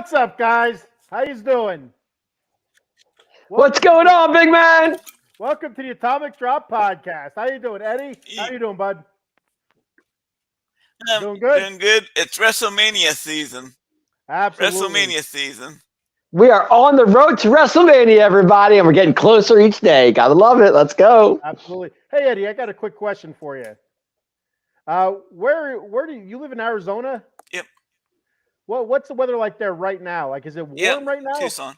What's up, guys? How you doing? What's Welcome, going on, big man? welcome to the Atomic Drop Podcast. How you doing, Eddie? How you doing, bud? Doing good? Doing good. It's WrestleMania season. Absolutely. WrestleMania season. We are on the road to WrestleMania, everybody, and we're getting closer each day. Gotta love it. Let's go. Absolutely. Hey, Eddie, I got a quick question for you. Where do you live in Arizona? Yep. What's the weather like there right now? Like, is it warm Yep. right now? Tucson.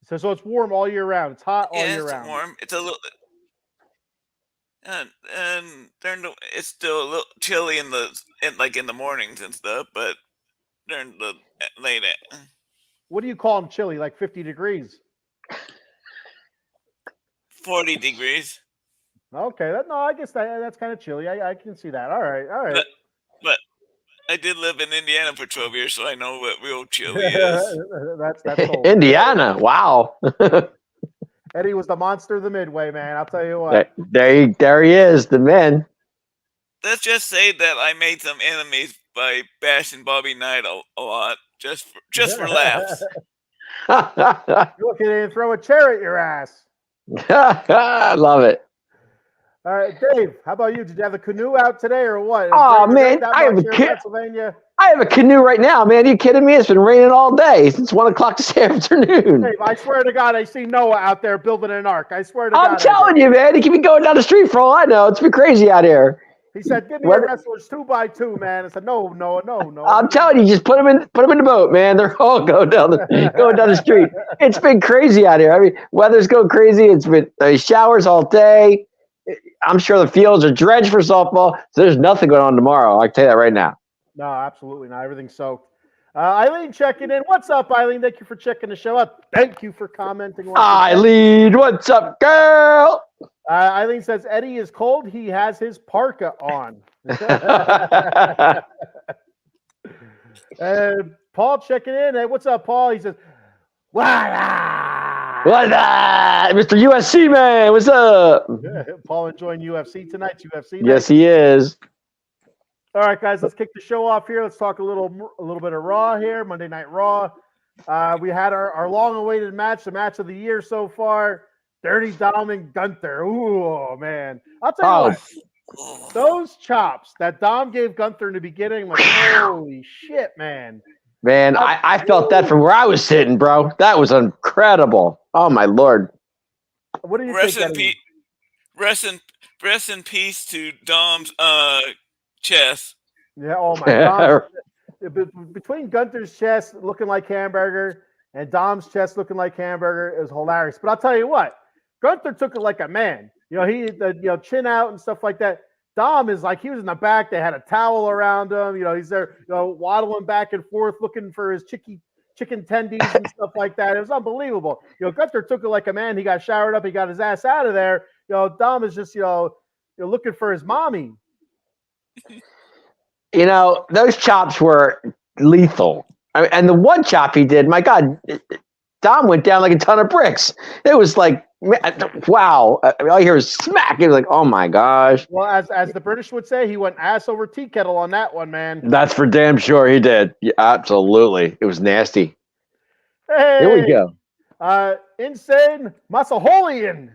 So it's warm all year round. It's hot all Yeah, year it's round. warm. It's a little, and it's still a little chilly in the mornings and stuff, but during the late, What do you call them? Chilly, like 50 degrees. 40 degrees. Okay, I guess that's kind of chilly. I can see that. All right. But I did live in Indiana for 12 years, so I know what real chilly is. that's cold. Indiana. Wow. Eddie was the monster of the Midway, man. I'll tell you what. There he is, the man. Let's just say that I made some enemies by bashing Bobby Knight a lot, just for laughs. You look at it and throw a chair at your ass. I love it. All right, Dave. How about you? Did you have the canoe out today or what? Oh, Is it man, that I have much a here in kid. Pennsylvania. I have a canoe right now, man. Are you kidding me? It's been raining all day since 1 o'clock this afternoon. Dave, I swear to God, I see Noah out there building an ark. I swear to God. I'm telling you, man. He could be going down the street for all I know. It's been crazy out here. He said, "Give me a wrestler's 2x2, man." I said, "No, Noah, no." I'm telling you, just put them in the boat, man. They're all going down the street. It's been crazy out here. I mean, weather's going crazy. It's been showers all day. I'm sure the fields are drenched for softball. So there's nothing going on tomorrow. I can tell you that right now. No, absolutely not. Everything's soaked. Eileen checking in. What's up, Eileen? Thank you for checking the show out. Thank you for commenting. Eileen, what's up, girl? Eileen says Eddie is cold. He has his parka on. Paul checking in. Hey, what's up, Paul? He says, What Mr. USC man? What's up? Paul enjoying UFC tonight. UFC night. Yes, he is. All right, guys, let's kick the show off here. Let's talk a little bit of Raw here, Monday Night Raw. We had our long-awaited match, the match of the year so far. Dirty Dom and Gunther. Ooh, man. I'll tell you what. Those chops that Dom gave Gunther in the beginning, like, holy shit, man. Man, I felt that from where I was sitting, bro. That was incredible. Oh, my Lord. What do you think? Rest in peace to Dom's chest. Yeah, oh, my God. Between Gunther's chest looking like hamburger and Dom's chest looking like hamburger, it was hilarious. But I'll tell you what. Gunther took it like a man. He chin out and stuff like that. Dom is like, he was in the back. They had a towel around him. He's there, waddling back and forth, looking for his chicken tendies and stuff like that. It was unbelievable. Gunther took it like a man. He got showered up. He got his ass out of there. Dom is just, looking for his mommy. Those chops were lethal. And the one chop he did, my God, Dom went down like a ton of bricks. It was like, wow. All you hear is smack. It was like, oh my gosh. Well, as the British would say, he went ass over tea kettle on that one, man. That's for damn sure he did. Yeah, absolutely. It was nasty. Hey, here we go. Insane Masaholian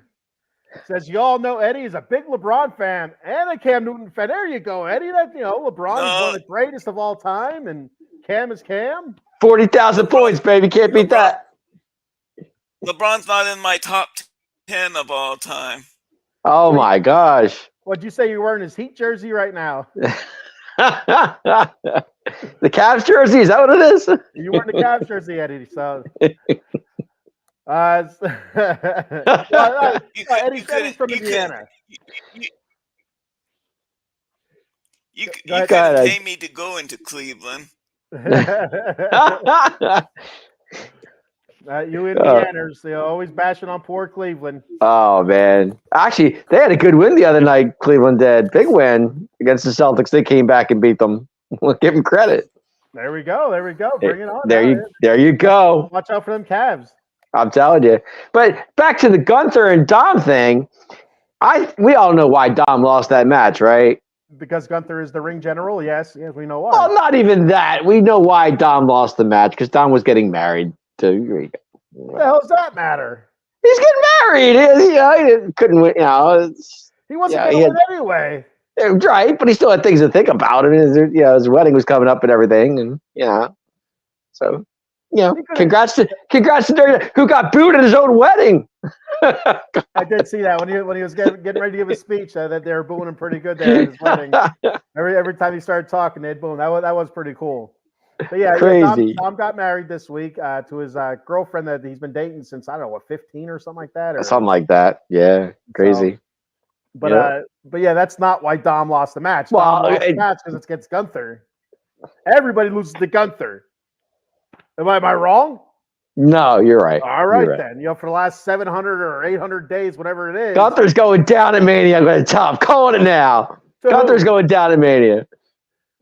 says, y'all know Eddie is a big LeBron fan and a Cam Newton fan. There you go, Eddie. That LeBron is one of the greatest of all time, and Cam is Cam. 40,000 points, baby. Can't beat that. LeBron's not in my top 10 of all time. Oh, my gosh. What'd you say you're wearing his Heat jersey right now? The Cavs jersey? Is that what it is? You're wearing the Cavs jersey, Eddie. So, Eddie's from Indiana. You couldn't pay me to go into Cleveland. You Indianers, they're always bashing on poor Cleveland. Oh, man. Actually, they had a good win the other night, Cleveland did. Big win against the Celtics. They came back and beat them. We'll give them credit. There we go. Bring it on. There you go. Watch out for them Cavs. I'm telling you. But back to the Gunther and Dom thing, we all know why Dom lost that match, right? Because Gunther is the ring general. Yes, we know why. Well, not even that. We know why Dom lost the match because Dom was getting married to. What the hell does that matter? He's getting married. He couldn't win. He wasn't Yeah, going he to had- win anyway. Right, but he still had things to think about. I mean, his wedding was coming up and everything, and so congrats to Dirty, who got booed at his own wedding. I did see that when he was getting ready to give his speech that they were booing him pretty good there at his wedding. Every time he started talking, they'd boo him. That was pretty cool. But yeah, Crazy. Tom got married this week to his girlfriend that he's been dating since, I don't know, what, 15 or something like that? Or, Something like that. Yeah, crazy. But yeah, that's not why Dom lost the match. Well, Dom lost the match because it's against Gunther. Everybody loses to Gunther. Am I wrong? No, you're right. All right, You're right. then. For the last 700 or 800 days, whatever it is. Gunther's going down at Mania. I'm going to top. Calling it now. to Gunther's going down at Mania.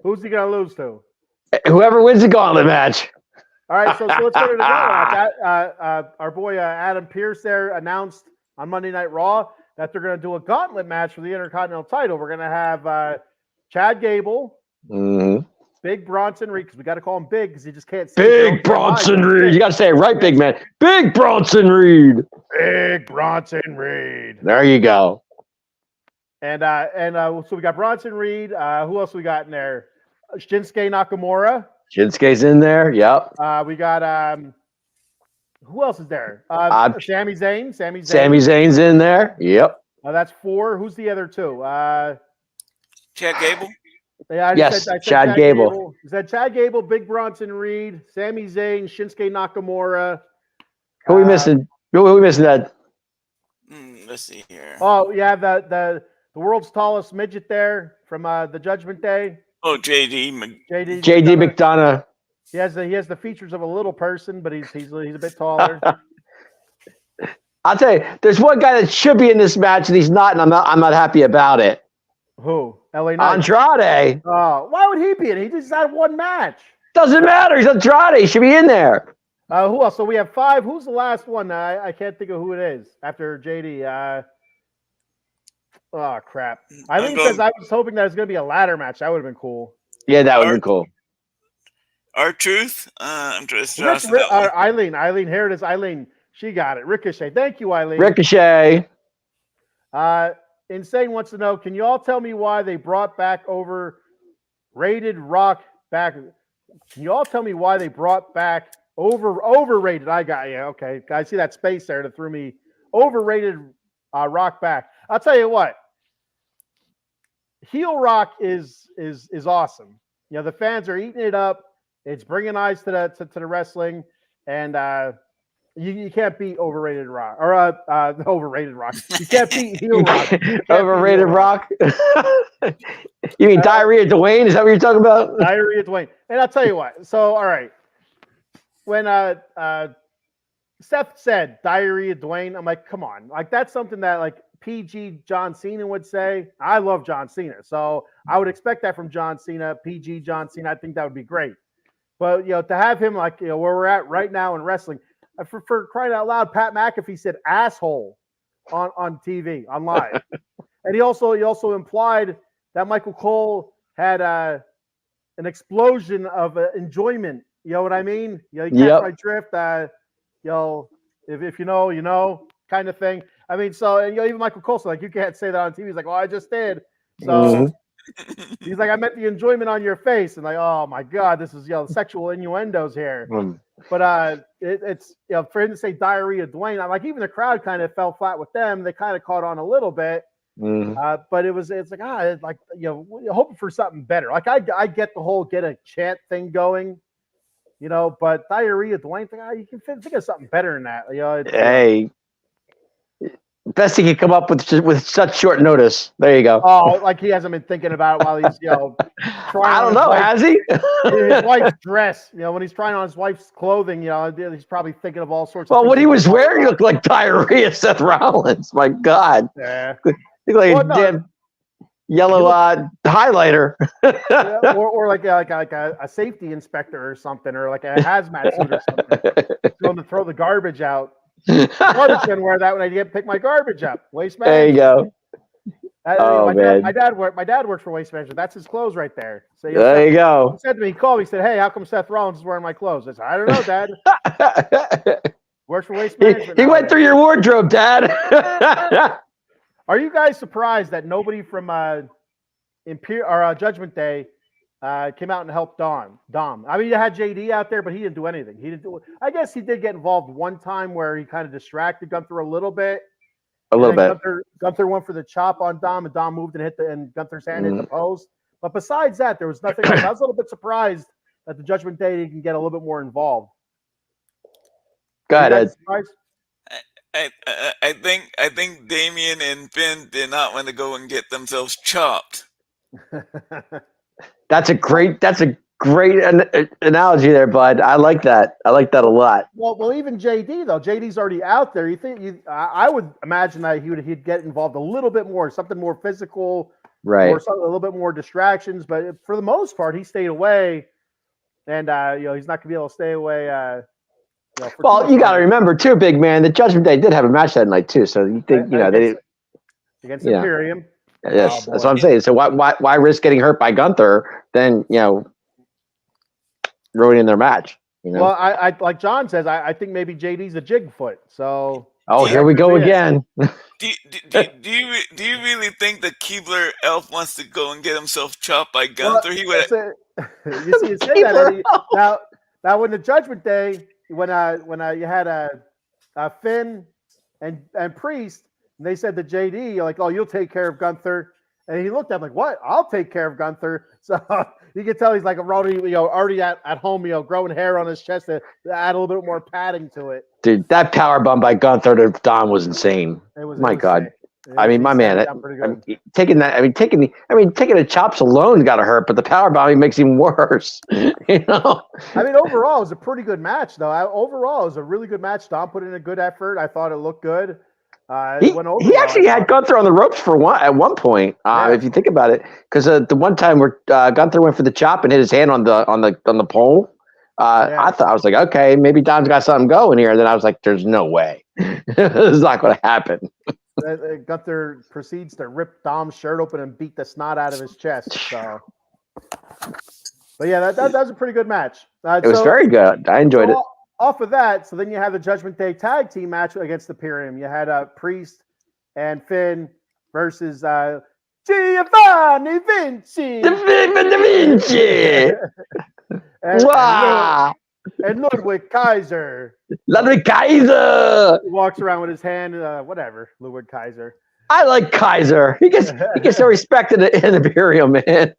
Who's he going to lose to? Whoever wins the gauntlet match. All right, so let's go to the match. Our boy Adam Pearce there announced on Monday Night Raw that they're going to do a gauntlet match for the Intercontinental title. We're going to have Chad Gable, Big Bronson Reed, because we got to call him Big because he just can't say Big Bronson Reed. You got to say it right, big man. Big Bronson Reed. Big Bronson Reed. There you go. And so we got Bronson Reed. Who else we got in there? Shinsuke Nakamura. Shinsuke's in there. Yep. We got who else is there? Sami Zayn. Sami Zayn's in there. Yep. That's 4. Who's the other 2? Chad Gable. Yeah, I said Chad Gable. You said Chad Gable, Big Bronson Reed, Sami Zayn, Shinsuke Nakamura. Who are we missing? Who are we missing? That. Let's see here. Oh, yeah, the world's tallest midget there from the Judgment Day. Oh, JD McDonough. He has the features of a little person, but he's a bit taller. I'll tell you, there's one guy that should be in this match and he's not, and I'm not happy about it. Who? LA Knight. Andrade. Oh, why would he be in? He just had one match. Doesn't matter. He's Andrade. He should be in there. Who else? So we have 5. Who's the last one? I can't think of who it is after JD. Oh crap! Eileen says I was hoping that it was going to be a ladder match. That would have been cool. Yeah, that would have been cool. R-Truth. I'm just Eileen, here it is. Eileen, she got it. Ricochet. Thank you, Eileen. Ricochet. Insane wants to know, can you all tell me why they brought back overrated Rock back? Can you all tell me why they brought back overrated? I got you. Okay. I see that space there that threw me. Overrated Rock back. I'll tell you what. Heel Rock is awesome. The fans are eating it up. It's bringing eyes to the wrestling, and you can't beat overrated Rock or overrated Rock. You can't beat heel Rock. Overrated Rock. You mean Diarrhea Dwayne? Is that what you're talking about? Diarrhea Dwayne. And I'll tell you what. So all right, when Seth said Diarrhea Dwayne, I'm like, come on, like that's something that like PG John Cena would say. I love John Cena, so I would expect that from John Cena. PG John Cena, I think that would be great. But to have him like where we're at right now in wrestling, for crying out loud, Pat McAfee said asshole on TV on live, and he also implied that Michael Cole had an explosion of enjoyment. You know what I mean? You catch my drift. If you know, you know, kind of thing. I mean, so and even Michael Cole said, like, you can't say that on TV. He's like, well, I just did. So he's like, I meant the enjoyment on your face, and like, oh my god, this is sexual innuendos here. But it's for him to say Diarrhea Dwayne, I'm like, even the crowd kind of fell flat with them. They kind of caught on a little bit, but it's like you're hoping for something better. Like I get the whole get a chant thing going. But Diarrhea Dwayne, you can think of something better than that. Hey, best he could come up with such short notice. There you go. Oh, like he hasn't been thinking about it while he's trying. I don't know. Has he? His wife's dress. When he's trying on his wife's clothing, he's probably thinking of all sorts. Well, of what he was wearing looked like diarrhea. Seth Rollins. My God. Yeah. Looked like damn yellow highlighter. or like a safety inspector or something, or like a hazmat suit or something. Going to throw the garbage out. Garbage can wear that when I get pick my garbage up. Waste management. There you go. Oh, man. My dad works for Waste Management. That's his clothes right there. So There you He go. said to me, he called me. He said, "Hey, how come Seth Rollins is wearing my clothes?" I said, "I don't know, Dad. Works for Waste Management." he went through your wardrobe, Dad. Are you guys surprised that nobody from Judgment Day came out and helped Dom? I mean, you had JD out there, but he didn't do anything. He didn't do. I guess he did get involved one time where he kind of distracted Gunther a little bit. A little bit. Gunther went for the chop on Dom, and Dom moved and Gunther's hand hit the post. But besides that, there was nothing else. I was a little bit surprised that the Judgment Day didn't get a little bit more involved. Go ahead, Ed. I think Damien and Finn did not want to go and get themselves chopped. That's a great analogy there, bud. I like that. I like that a lot. Well, even JD though. JD's already out there. I would imagine that he'd get involved a little bit more, something more physical, right? Or something a little bit more distractions. But for the most part, he stayed away, and he's not gonna be able to stay away. Well, you got to remember too, big man. The Judgment Day did have a match that night too, so you think they against Imperium. Yes, that's what I'm saying. So why risk getting hurt by Gunther than ruining their match? Well, I like John says, I think maybe JD's a Jigfoot. So here we go again. Do you really think that Keebler Elf wants to go and get himself chopped by Gunther? You see, you say that Eddie. Now when the Judgment Day, when you had Finn and Priest, and they said to JD, like, "Oh, you'll take care of Gunther," and he looked at him like, "What? I'll take care of Gunther." So you can tell he's like already at home, growing hair on his chest to add a little bit more padding to it. Dude, that power bomb by Gunther to Dom was insane. God. I mean, my man, taking the chops alone got to hurt, but the power bomb makes him worse. I mean, overall, it was a pretty good match, though. Overall, it was a really good match. Dom put in a good effort. I thought it looked good. He actually had Gunther on the ropes at one point. If you think about it, because the one time where Gunther went for the chop and hit his hand on the pole, I was like, okay, maybe Dom's got something going here. And then I was like, there's no way, it's not going to happen. Gunther proceeds to rip Dom's shirt open and beat the snot out of his chest. So, but yeah, that was a pretty good match. It was very good. I enjoyed it. Off of that, so then you have the Judgment Day tag team match against the Imperium. You had Priest and Finn versus Giovanni Vinci. and Ludwig Kaiser. Ludwig Kaiser. He walks around with his hand, whatever. Ludwig Kaiser. I like Kaiser. He gets so respected in Imperium, man.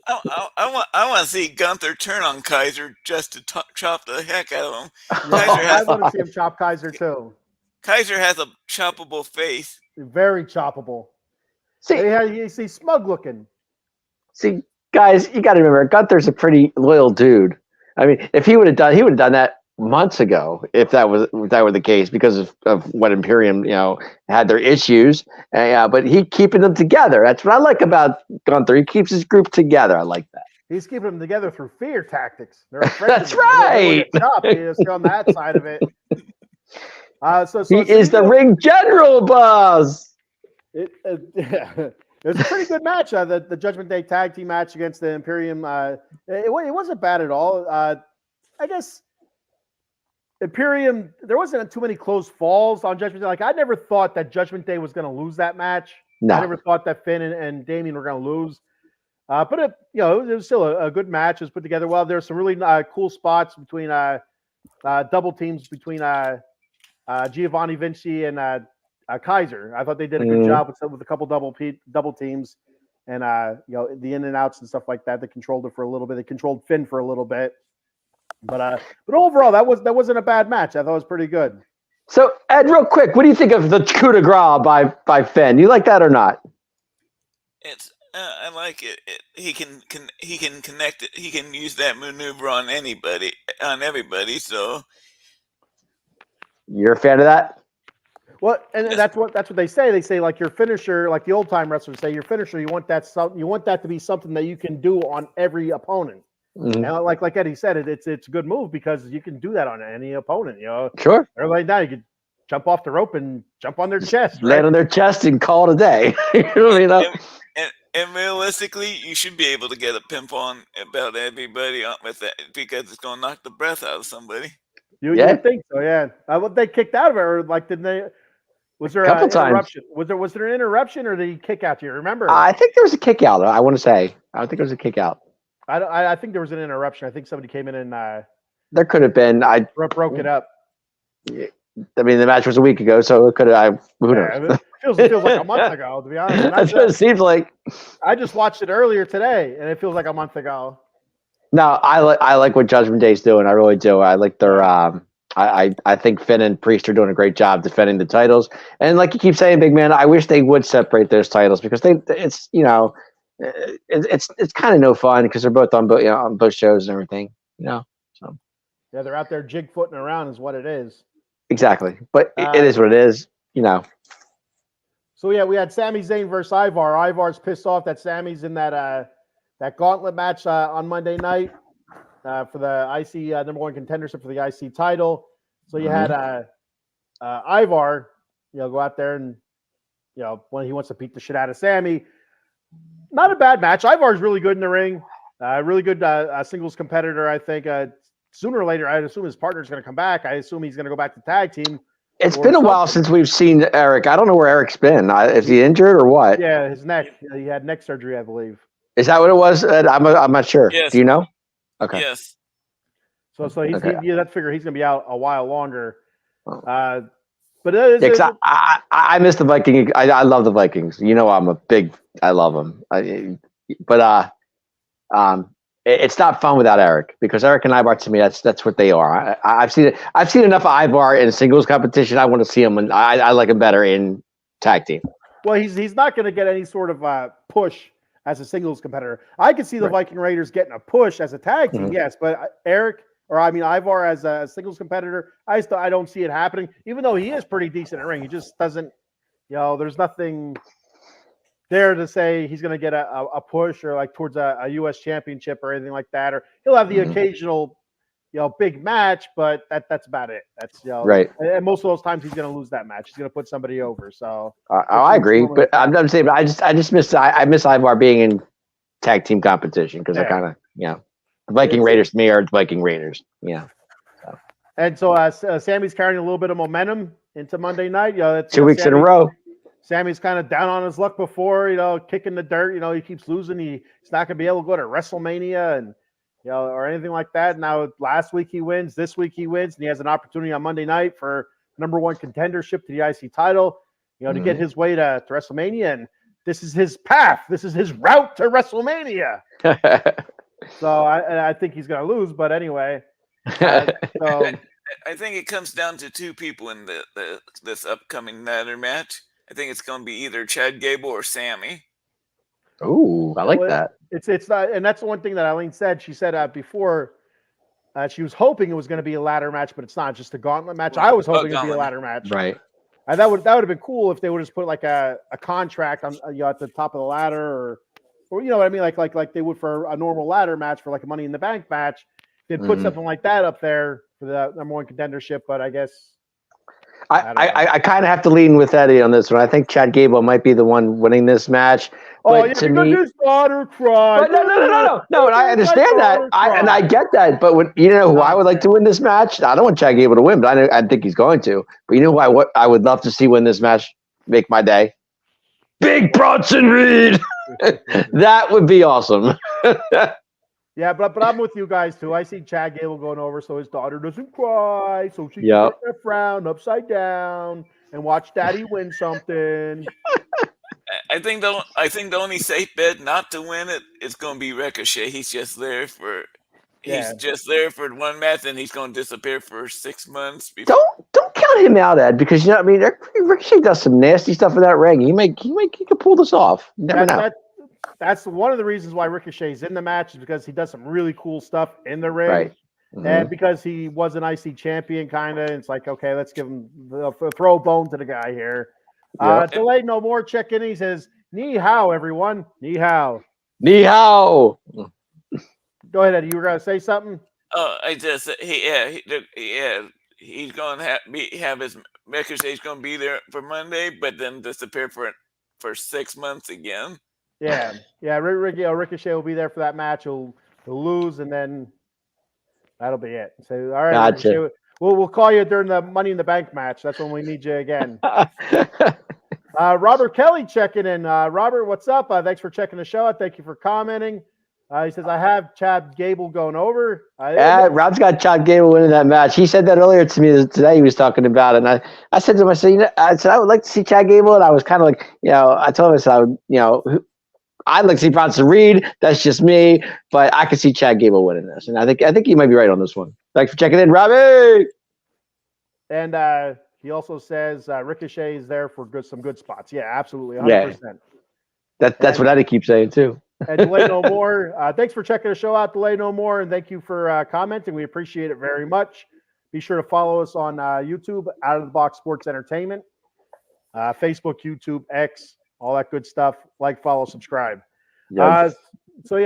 I want to see Gunther turn on Kaiser just to chop the heck out of him. I want to see him chop Kaiser too. Kaiser has a choppable face. Very choppable. He's smug looking. See, guys, you got to remember, Gunther's a pretty loyal dude. I mean, if he would have done that months ago, if that were the case, because of what Imperium, had their issues. But he keeping them together. That's what I like about Gunther. He keeps his group together. I like that. He's keeping them together through fear tactics. That's right. He's on that side of it. He is the ring general, boss. It was a pretty good match. The Judgment Day tag team match against the Imperium. It wasn't bad at all. I guess Imperium, there wasn't too many close falls on Judgment Day. Like, I never thought that Judgment Day was going to lose that match. No. I never thought that Finn and Damien were going to lose. But it was still a good match. It was put together well. There were some really cool spots between double teams between Giovanni Vinci and Kaiser. I thought they did a good job with a couple double teams, and the in and outs and stuff like that. They controlled it for a little bit. They controlled Finn for a little bit. But overall, that wasn't a bad match. I thought it was pretty good. So, Ed, real quick, what do you think of the coup de grace by Finn? You like that or not? I like it. He can connect it. He can use that maneuver on everybody. So, you're a fan of that? Well, and that's what they say. They say, like, your finisher, like the old time wrestlers say, your finisher. You want that to be something that you can do on every opponent. Mm-hmm. And like Eddie said, it's a good move because you can do that on any opponent. Sure. Everybody now you can jump off the rope and jump on their chest. Land on their chest and call it a day. You know? And realistically, you should be able to get a pimp on about everybody with that because it's going to knock the breath out of somebody. You Yeah. would think so, yeah. What they kicked out of it, or like did they? Was there Couple an times. interruption? Was there an interruption, or did he kick out? Do you remember? I think there was a kick out. I want to say. I don't think there was a kick out. I think there was an interruption. I think somebody came in and There could have been. broke it up. I mean, the match was a week ago, so it could have. Who knows? It feels like a month ago, to be honest. And That's what it seems like. I just watched it earlier today, and it feels like a month ago. No, I like what Judgment Day's doing. I really do. I like their. I think Finn and Priest are doing a great job defending the titles. And like you keep saying, big man, I wish they would separate those titles because it's kind of no fun because they're both on both shows and everything. So Yeah, they're out there jig-footing around, is what it is. exactly. But it is what it is. So yeah, we had Sami Zayn versus Ivar. Ivar's pissed off that Sami's in that gauntlet match on Monday night for the IC number one contendership for the IC title. So you had Ivar, go out there and when he wants to beat the shit out of Sami. Not a bad match. Ivar's really good in the ring. Really good singles competitor, I think. Sooner or later, I'd assume his partner's going to come back. I assume he's going to go back to tag team. It's been a while since we've seen Eric. I don't know where Eric's been. Is he injured or what? Yeah, his neck. He had neck surgery, I believe. Is that what it was? I'm not sure. Yes. Do you know? Okay. Yes. So he's Okay. that figure he's going to be out a while longer. Oh. But it is. I miss the Vikings. I love the Vikings. I love them. It's not fun without Eric because Eric and Ivar, to me, that's what they are. I've seen it. I've seen enough of Ivar in singles competition. I want to see him, and I like him better in tag team. Well, he's not going to get any sort of push as a singles competitor. I could see the Viking Raiders getting a push as a tag team, yes, but Ivar as a singles competitor, I don't see it happening. Even though he is pretty decent in the ring, he just doesn't. There's nothing there to say he's going to get a push or like towards a U.S. championship or anything like that. Or he'll have the occasional, big match, but that's about it. That's right. And most of those times he's going to lose that match. He's going to put somebody over. So I agree, but I'm saying, I just miss Ivar being in tag team competition because I kind of the Viking Raiders to me are the Viking Raiders. Yeah. And so Sami's carrying a little bit of momentum into Monday night. 2 weeks in a row. Sami's kind of down on his luck before, kicking the dirt. He keeps losing. He's not going to be able to go to WrestleMania and or anything like that. Now, last week he wins. This week he wins, and he has an opportunity on Monday night for number one contendership to the IC title. To get his way to WrestleMania, and this is his path. This is his route to WrestleMania. So I think he's going to lose, but anyway. I think it comes down to two people in this upcoming ladder match. I think it's going to be either Chad Gable or Sami. Ooh, I like that. It's not, and that's the one thing that Eileen said. She said before she was hoping it was going to be a ladder match, but it's not. Just a gauntlet match. I was hoping it'd be a ladder match. Right. That would have been cool if they would just put like a contract on at the top of the ladder, or you know what I mean, like they would for a normal ladder match for like a Money in the Bank match. They'd put something like that up there for the number one contendership, but I guess. I kind of have to lean with Eddie on this one. I think Chad Gable might be the one winning this match. But to me, his daughter cried. No, and I understand that, and I get that. But who I would like to win this match? I don't want Chad Gable to win, but I think he's going to. But what I would love to see win this match, make my day. Big Bronson Reed. That would be awesome. Yeah, but I'm with you guys too. I see Chad Gable going over so his daughter doesn't cry, so she can put her frown upside down and watch Daddy win something. I think the only safe bet not to win it is going to be Ricochet. He's just there for one match, and he's going to disappear for 6 months. Don't count him out, Ed, because Ricochet does some nasty stuff in that ring. He could pull this off. You never know. That's one of the reasons why Ricochet's in the match is because he does some really cool stuff in the ring. Right. And because he was an IC champion, kind of, it's like, okay, let's give him throw a bone to the guy here. Delay no more. Check in. He says, "Ni hao, everyone. Ni hao." Ni hao. Go ahead, Eddie. You were gonna say something? Oh, I just he's going to have his Ricochet's going to be there for Monday, but then disappear for 6 months again. Yeah. Ricochet will be there for that match. He'll lose, and then that'll be it. So, all right, Gotcha. Ricochet, we'll call you during the Money in the Bank match. That's when we need you again. Robert Kelly checking in. Robert, what's up? Thanks for checking the show out. Thank you for commenting. He says, I have Chad Gable going over. Rob's got Chad Gable winning that match. He said that earlier to me today. He was talking about it. And I said to him, I said, I would like to see Chad Gable. And I was kind of like, I told him, I said, I'd like to see Bronson Reed. That's just me. But I could see Chad Gable winning this. And I think he might be right on this one. Thanks for checking in, Robbie. And he also says Ricochet is there for some good spots. Yeah, absolutely. 100%. Yeah. That's what I keep saying, too. And Delay No More. Thanks for checking the show out, Delay No More, and thank you for commenting. We appreciate it very much. Be sure to follow us on YouTube, Out of the Box Sports Entertainment, Facebook, YouTube, X, all that good stuff. Like, follow, subscribe. Yep. So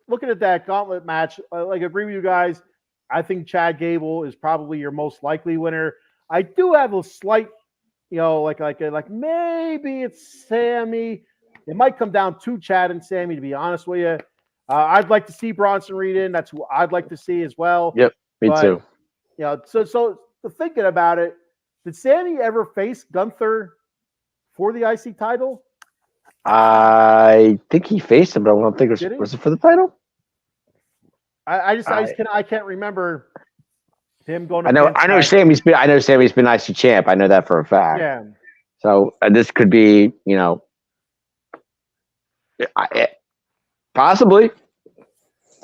looking at that gauntlet match, like, agree with you guys. I think Chad Gable is probably your most likely winner. I do have a slight, like maybe it's Sammy. It might come down to Chad and Sammy, to be honest with you. I'd like to see Bronson Reed in. That's who I'd like to see as well. Yep, me too. So thinking about it, did Sammy ever face Gunther for the IC title? I think he faced him, but I don't think was it for the title? I can't remember him going. I know Sammy's been IC champ. I know that for a fact. Yeah. So this could be, possibly.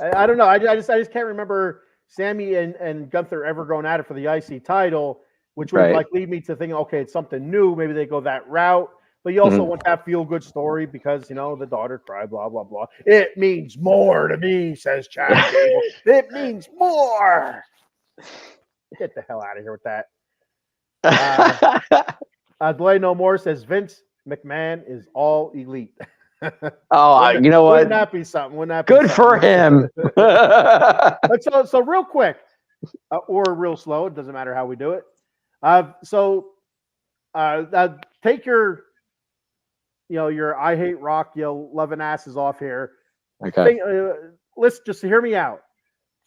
I don't know. I just can't remember Sammy and Gunther ever going at it for the IC title, which would lead me to think, okay, it's something new. Maybe they go that route. But you also want that feel-good story because, the daughter cried, blah, blah, blah. It means more to me, says Chad Gable. It means more. Get the hell out of here with that. Delay No More says Vince McMahon is all elite. You know what? Wouldn't that be something? Good for him. So real quick, or real slow, it doesn't matter how we do it. Take your I hate Rock, loving asses off here. Okay. Let's just hear me out.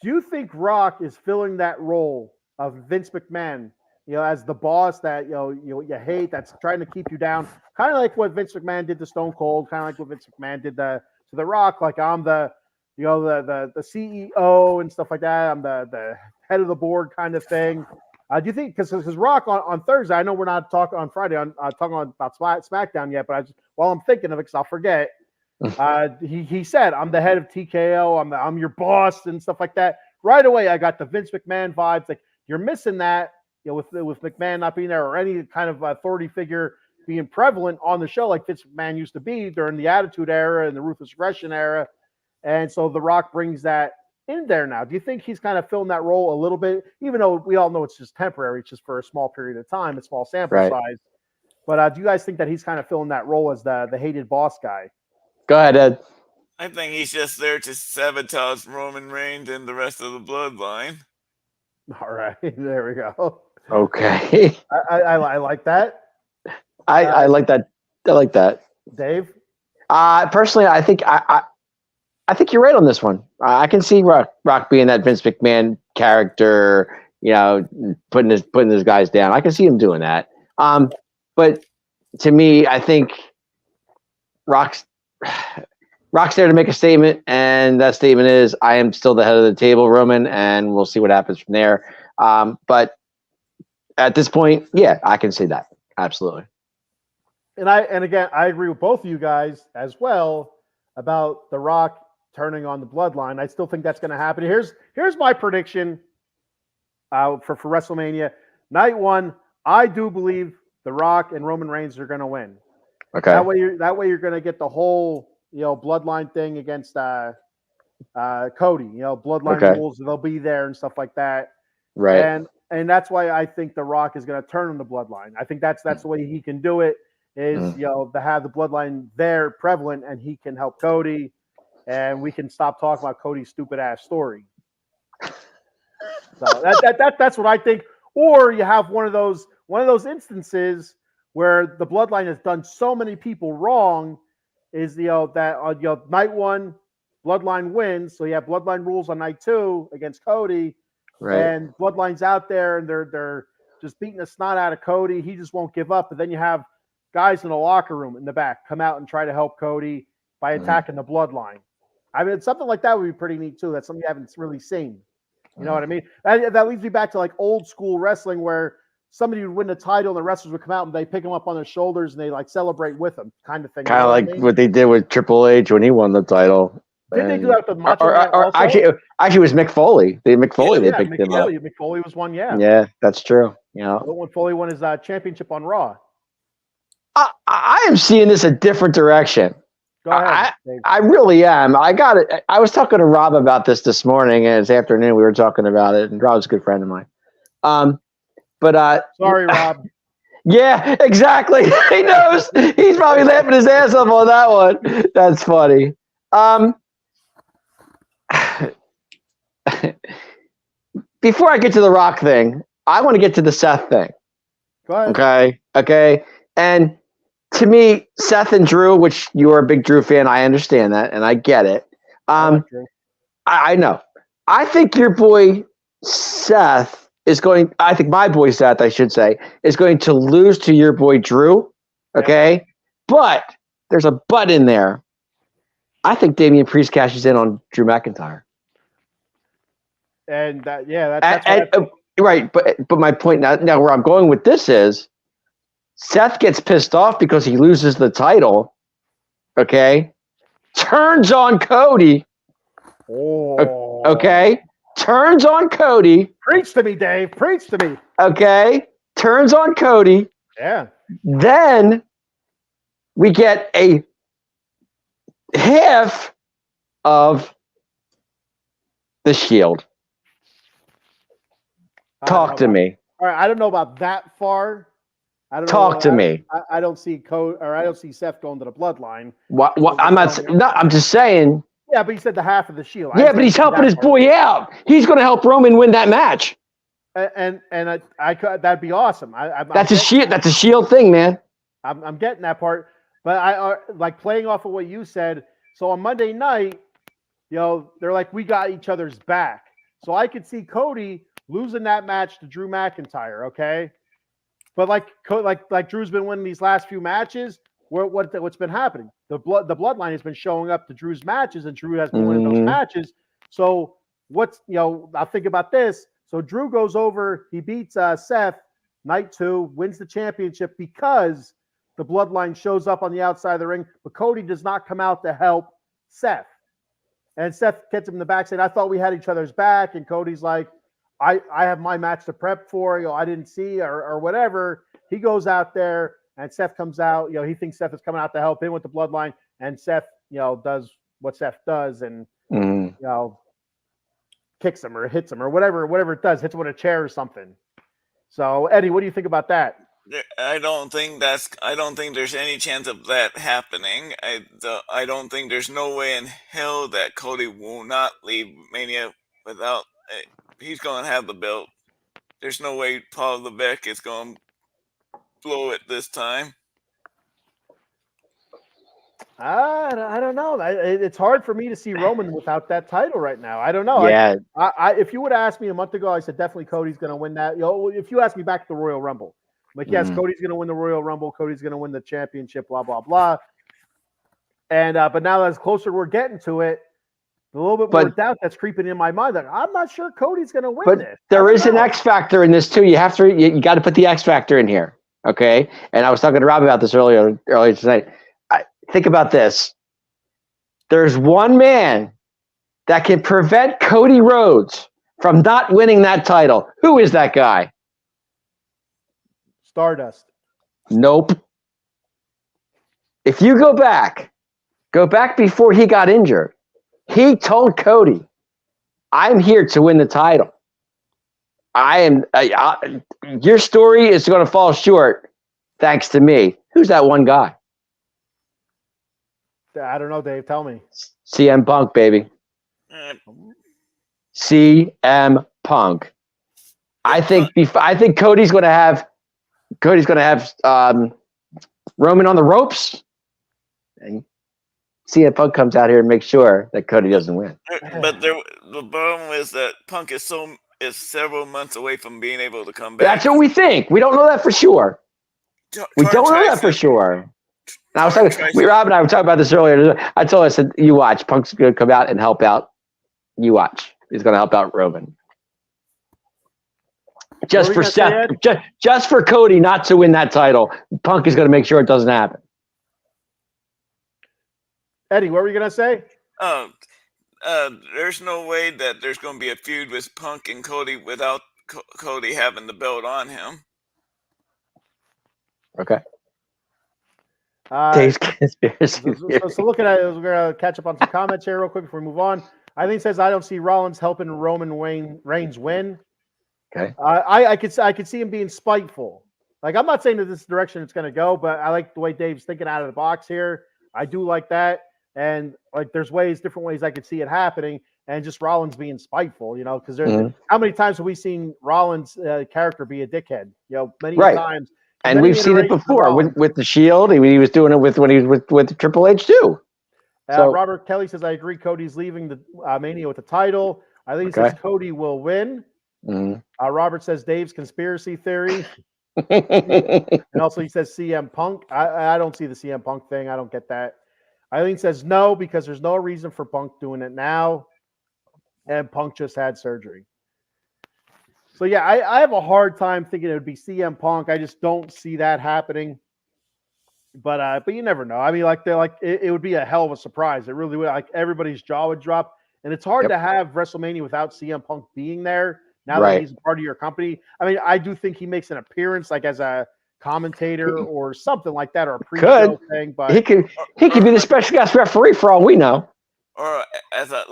Do you think Rock is filling that role of Vince McMahon, as the boss that you hate, that's trying to keep you down, kind of like what Vince McMahon did to Stone Cold, kind of like what Vince McMahon did to The Rock, like I'm the the CEO and stuff like that. I'm the head of the board kind of thing. Do you think because Rock on Thursday? I know we're not talking on Friday on talking about SmackDown yet, but while I'm thinking of it, because I'll forget. He said, "I'm the head of TKO. I'm your boss and stuff like that." Right away, I got the Vince McMahon vibes. Like you're missing that, with McMahon not being there or any kind of authority figure being prevalent on the show like Vince McMahon used to be during the Attitude Era and the Ruthless Aggression era. And so The Rock brings that in there now. Do you think he's kind of filling that role a little bit, even though we all know it's just temporary, it's just for a small period of time, a small sample size? But do you guys think that he's kind of filling that role as the hated boss guy? Go ahead, Ed. I think he's just there to sabotage Roman Reigns and the rest of the bloodline. All right, there we go. Okay. I like that. I like that. I like that. Dave? Personally, I think I think you're right on this one. I can see Rock being that Vince McMahon character, putting his guys down. I can see him doing that. But to me, I think Rock's there to make a statement, and that statement is, I am still the head of the table, Roman, and we'll see what happens from there. But at this point, yeah, I can see that. Absolutely. And again, I agree with both of you guys as well about The Rock turning on the bloodline. I still think that's going to happen. Here's my prediction for WrestleMania Night 1. I do believe The Rock and Roman Reigns are going to win. Okay. That way you're going to get the whole bloodline thing against Cody. Bloodline rules. They'll be there and stuff like that. Right. And that's why I think The Rock is going to turn on the bloodline. I think that's the way he can do it. Is to have the bloodline there prevalent, and he can help Cody, and we can stop talking about Cody's stupid ass story. So that's what I think. Or you have one of those instances where the bloodline has done so many people wrong. Is that night one, bloodline wins, so you have bloodline rules on night 2 against Cody, Right. and bloodline's out there and they're just beating the snot out of Cody. He just won't give up. But then you have guys in the locker room in the back come out and try to help Cody by attacking the bloodline. I mean, something like that would be pretty neat too. That's something you haven't really seen. You know what I mean? That leads me back to like old school wrestling where somebody would win the title and the wrestlers would come out and they pick them up on their shoulders and they like celebrate with them, kind of thing. Kind of like what they did with Triple H when he won the title. Didn't they do that with Macho Man Or also? actually, it was Mick Foley. They picked him up. Mick Foley was one, yeah. Yeah, that's true. Yeah. When Foley won his championship on Raw. I am seeing this a different direction. Go ahead. I really am. I got it. I was talking to Rob about this morning, and this afternoon we were talking about it. And Rob's a good friend of mine. Sorry, Rob. Yeah, exactly. He knows. He's probably laughing his ass off on that one. That's funny. Before I get to the Rock thing, I want to get to the Seth thing. Go ahead. Okay. And to me, Seth and Drew, which you are a big Drew fan, I understand that, and I get it. I know. I think your boy Seth I think my boy Seth, I should say, is going to lose to your boy Drew. Okay. Yeah. But there's a but in there. I think Damian Priest cashes in on Drew McIntyre. And that's right. But my point now where I'm going with this is Seth gets pissed off because he loses the title. Okay. Turns on Cody. Oh. Okay. Turns on Cody. Preach to me, Dave. Preach to me. Okay. Turns on Cody. Yeah. Then we get a half of the Shield. Talk to me. All right. I don't know about that far. Talk to me. I don't see I don't see Seth going to the bloodline. What? I'm just saying. Yeah, but he said the half of the Shield. Yeah, but he's helping his boy out. He's going to help Roman win that match. And I could, that'd be awesome. That's a Shield. That's a Shield thing, man. I'm getting that part, but I like playing off of what you said. So on Monday night, they're like, we got each other's back. So I could see Cody losing that match to Drew McIntyre. Okay, but like Drew's been winning these last few matches. What's been happening? The bloodline has been showing up to Drew's matches, and Drew has been winning those matches. So I'll think about this. So Drew goes over, he beats Seth night 2, wins the championship because the bloodline shows up on the outside of the ring, but Cody does not come out to help Seth. And Seth gets him in the back saying, I thought we had each other's back. And Cody's like, I have my match to prep for, I didn't see or whatever. He goes out there. And Seth comes out, he thinks Seth is coming out to help him with the bloodline. And Seth, does what Seth does and, kicks him or hits him or whatever it does, hits him with a chair or something. So, Eddie, what do you think about that? I don't think there's any chance of that happening. I don't think there's no way in hell that Cody will not leave Mania without, he's going to have the belt. There's no way Paul Levesque is going to blow it this time. I don't know. It's hard for me to see Roman without that title right now. I don't know. Yeah. If you would have asked me a month ago, I said definitely Cody's going to win that. If you asked me back at the Royal Rumble, I'm like, yes, Cody's going to win the Royal Rumble. Cody's going to win the championship. Blah blah blah. And but now as closer we're getting to it, a little bit more doubt that's creeping in my mind. Like, I'm not sure Cody's going to win this. There is an X factor in this too. You got to put the X factor in here. Okay. And I was talking to Rob about this earlier tonight. Think about this. There's one man that can prevent Cody Rhodes from not winning that title. Who is that guy? Stardust. Nope. If you go back before he got injured, he told Cody, I'm here to win the title. Your story is going to fall short thanks to me. Who's that one guy? I don't know, Dave. Tell me. CM Punk, baby. CM Punk. I think Cody's going to have Roman on the ropes, and CM Punk comes out here and makes sure that Cody doesn't win. But the problem is that Punk is several months away from being able to come back. That's what we think. We don't know that for sure. We don't know that for sure. And I was talking, Rob and I were talking about this earlier. I told her, I said, you watch. Punk's going to come out and help out. You watch. He's going to help out Roman. Just for Seth, just for Cody not to win that title. Punk is going to make sure it doesn't happen. Eddie, what were you going to say? There's no way that there's going to be a feud with Punk and Cody without Cody having the belt on him. Okay. Dave's conspiracy. So looking at it, we're going to catch up on some comments here real quick before we move on. I think says I don't see Rollins helping Roman Reigns win. Okay. I could see him being spiteful. Like, I'm not saying that this direction it's going to go, but I like the way Dave's thinking out of the box here. I do like that. And like, there's different ways I could see it happening, and just Rollins being spiteful, because there's how many times have we seen Rollins' character be a dickhead? Many times. And we've seen it before with the Shield. He was doing it when he was with Triple H too. So Robert Kelly says, I agree. Cody's leaving the Mania with the title. I think he says Cody will win. Robert says Dave's conspiracy theory. And also he says CM Punk. I don't see the CM Punk thing. I don't get that. Eileen says no, because there's no reason for Punk doing it now. And Punk just had surgery. So yeah, I have a hard time thinking it would be CM Punk. I just don't see that happening. But you never know. I mean, it would be a hell of a surprise. It really would. Like, everybody's jaw would drop. And it's hard to have WrestleMania without CM Punk being there. Now that he's part of your company. I mean, I do think he makes an appearance, like as a commentator or something like that, or a pre-show thing. But he could be the special guest referee for all we know, or as a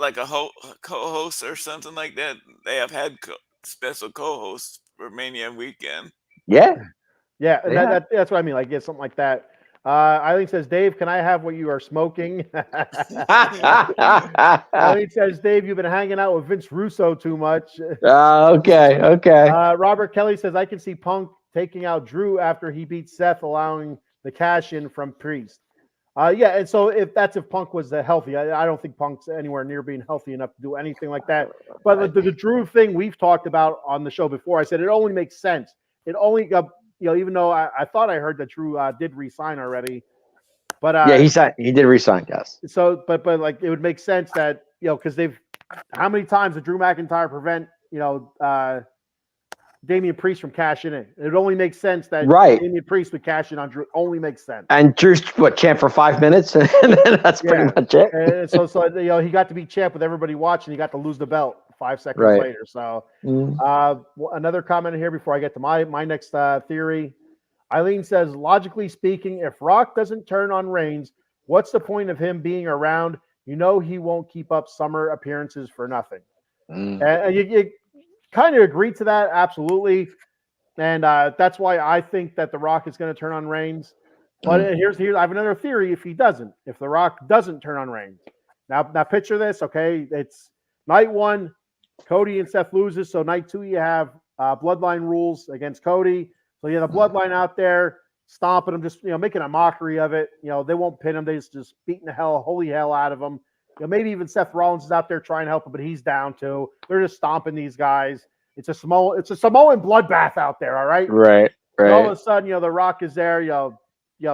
co-host or something like that. They have had special co-hosts for Mania weekend. Yeah. That's what I mean. Like, something like that. Eileen says, Dave, can I have what you are smoking? Eileen says, Dave, you've been hanging out with Vince Russo too much. Okay. Robert Kelly says, I can see Punk taking out Drew after he beats Seth, allowing the cash in from Priest. And so if Punk was healthy, I don't think Punk's anywhere near being healthy enough to do anything like that. But the Drew thing we've talked about on the show before, I said it only makes sense. It only got, even though I thought I heard that Drew did resign already, but he did resign, yes. So, but like, it would make sense that because how many times did Drew McIntyre prevent Damian Priest from cashing in? It only makes sense that Damian Priest would cash in on Drew. Only makes sense. And Drew's champ for 5 minutes, and then that's pretty much it. And so he got to be champ with everybody watching. He got to lose the belt 5 seconds later. So another comment here before I get to my next theory. Eileen says, logically speaking, if Rock doesn't turn on Reigns, what's the point of him being around? He won't keep up summer appearances for nothing. And you kind of agree to that, absolutely. And that's why I think that The Rock is going to turn on Reigns. But here's I have another theory if he doesn't. If The Rock doesn't turn on Reigns. Now picture this, okay? It's night 1, Cody and Seth loses. So night 2, you have Bloodline rules against Cody. So you have the Bloodline out there stomping him, just making a mockery of it. They won't pin him. They just beating the holy hell out of him. Maybe even Seth Rollins is out there trying to help him, but he's down too. They're just stomping these guys. It's a Samoan bloodbath out there. All right. Right. All of a sudden, The Rock is there,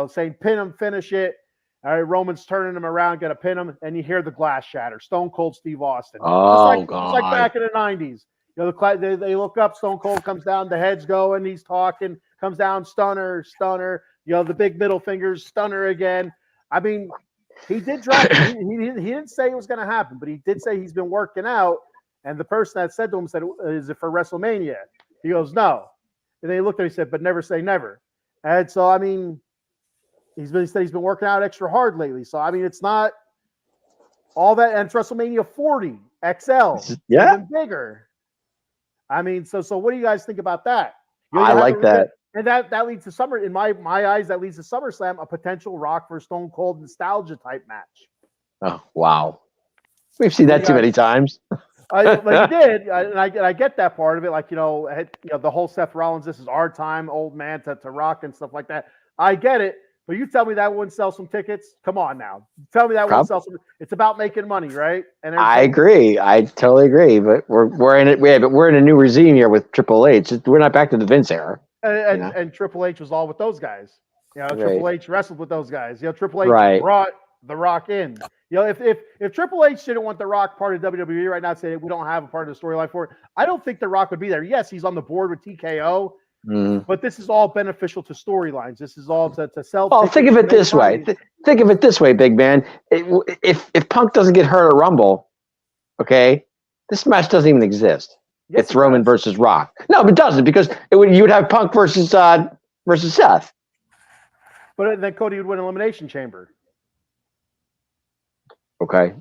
saying pin him, finish it. All right, Roman's turning him around, gonna pin him, and you hear the glass shatter. Stone Cold Steve Austin. God. Just like back in the 90s. They look up, Stone Cold comes down, the head's going, he's talking, comes down, stunner. The big middle fingers, stunner again. I mean, he did drop it. He didn't say it was going to happen, but he did say he's been working out. And the person that said to him said, is it for WrestleMania? He goes, no. And then he looked at him and said, but never say never. And so, I mean, he said he's been working out extra hard lately. So, I mean, it's not all that. And it's WrestleMania 40 XL. Yeah. Even bigger. I mean, so what do you guys think about that? I like that. And that leads to Summer, in my eyes, that leads to SummerSlam, a potential Rock versus Stone Cold nostalgia type match. Oh, wow. We've seen that too many times. Like he did, and I get that part of it. Like the whole Seth Rollins, this is our time, old man to rock and stuff like that. I get it, but you tell me that wouldn't sell some tickets? Come on now, tell me that wouldn't sell some. It's about making money, right? And I agree. I totally agree. But we're in it. But we're in a new regime here with Triple H. We're not back to the Vince era. And Triple H was all with those guys. Triple H wrestled with those guys. Triple H brought The Rock in. If Triple H didn't want The Rock part of WWE right now, say we don't have a part of the storyline for it, I don't think The Rock would be there. Yes, he's on the board with TKO, but this is all beneficial to storylines. This is all to sell. Well, think of it this way. Think of it this way, big man. If Punk doesn't get hurt at Rumble, okay, this match doesn't even exist. Yes, it's Roman versus Rock. No, but it doesn't, because you would have Punk versus Seth. But then Cody would win Elimination Chamber. Okay.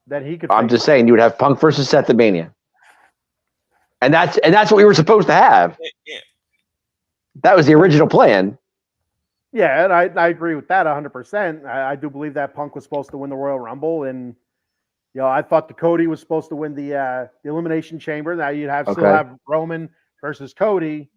That he could. I'm just saying, you would have Punk versus Seth at Mania, and that's what we were supposed to have. Yeah. That was the original plan. Yeah, and I agree with that 100%. I do believe that Punk was supposed to win the Royal Rumble, and I thought the Cody was supposed to win the Elimination Chamber. Now you'd still have Roman versus Cody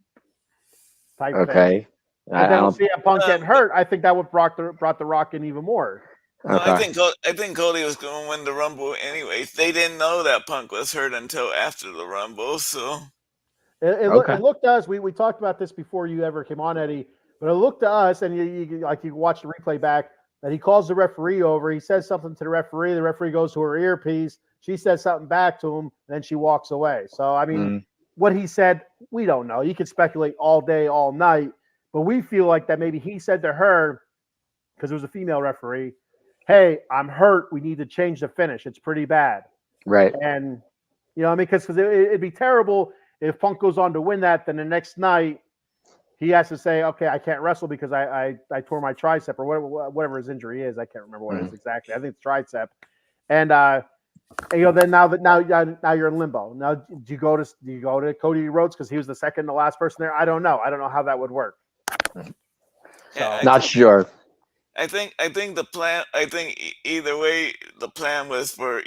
type thing. And then CM Punk getting hurt, I think that would brought the Rock in even more. No, I think Cody was going to win the Rumble anyways. They didn't know that Punk was hurt until after the Rumble, so it looked to us. We talked about this before you ever came on, Eddie. But it looked to us, and you watch the replay back, that he calls the referee over. He says something to the referee. The referee goes to her earpiece. She says something back to him, and then she walks away. So I mean, what he said, we don't know. You could speculate all day, all night. But we feel like that maybe he said to her, because it was a female referee, hey, I'm hurt. We need to change the finish. It's pretty bad. Right. And, because it'd be terrible if Punk goes on to win that, then the next night he has to say, okay, I can't wrestle because I tore my tricep or whatever his injury is. I can't remember what it is exactly. I think it's tricep. And, then now you're in limbo. Now, do you go to Cody Rhodes because he was the second to last person there? I don't know. I don't know how that would work. Yeah, not sure. I think the plan. I think either way, the plan was for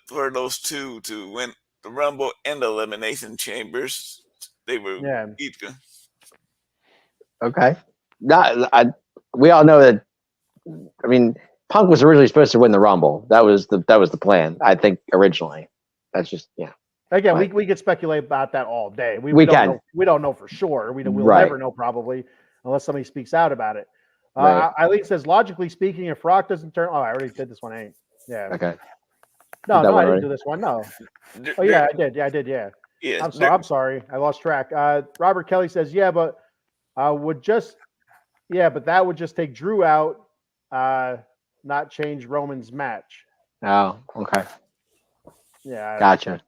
for those two to win the Rumble and the Elimination Chambers. They were each. Okay. We all know that. I mean, Punk was originally supposed to win the Rumble. That was the plan. I think originally. That's just Again, we could speculate about that all day. We don't know for sure. We'll never know probably unless somebody speaks out about it. Eileen says, logically speaking, if Rock doesn't turn, I already did this one. Okay. No, I didn't do this one. No. Oh yeah, I did. Yeah, I did. Yeah. Yeah. I'm sorry. I lost track. Robert Kelly says, but that would just take Drew out, not change Roman's match. Oh, okay. Yeah. Gotcha.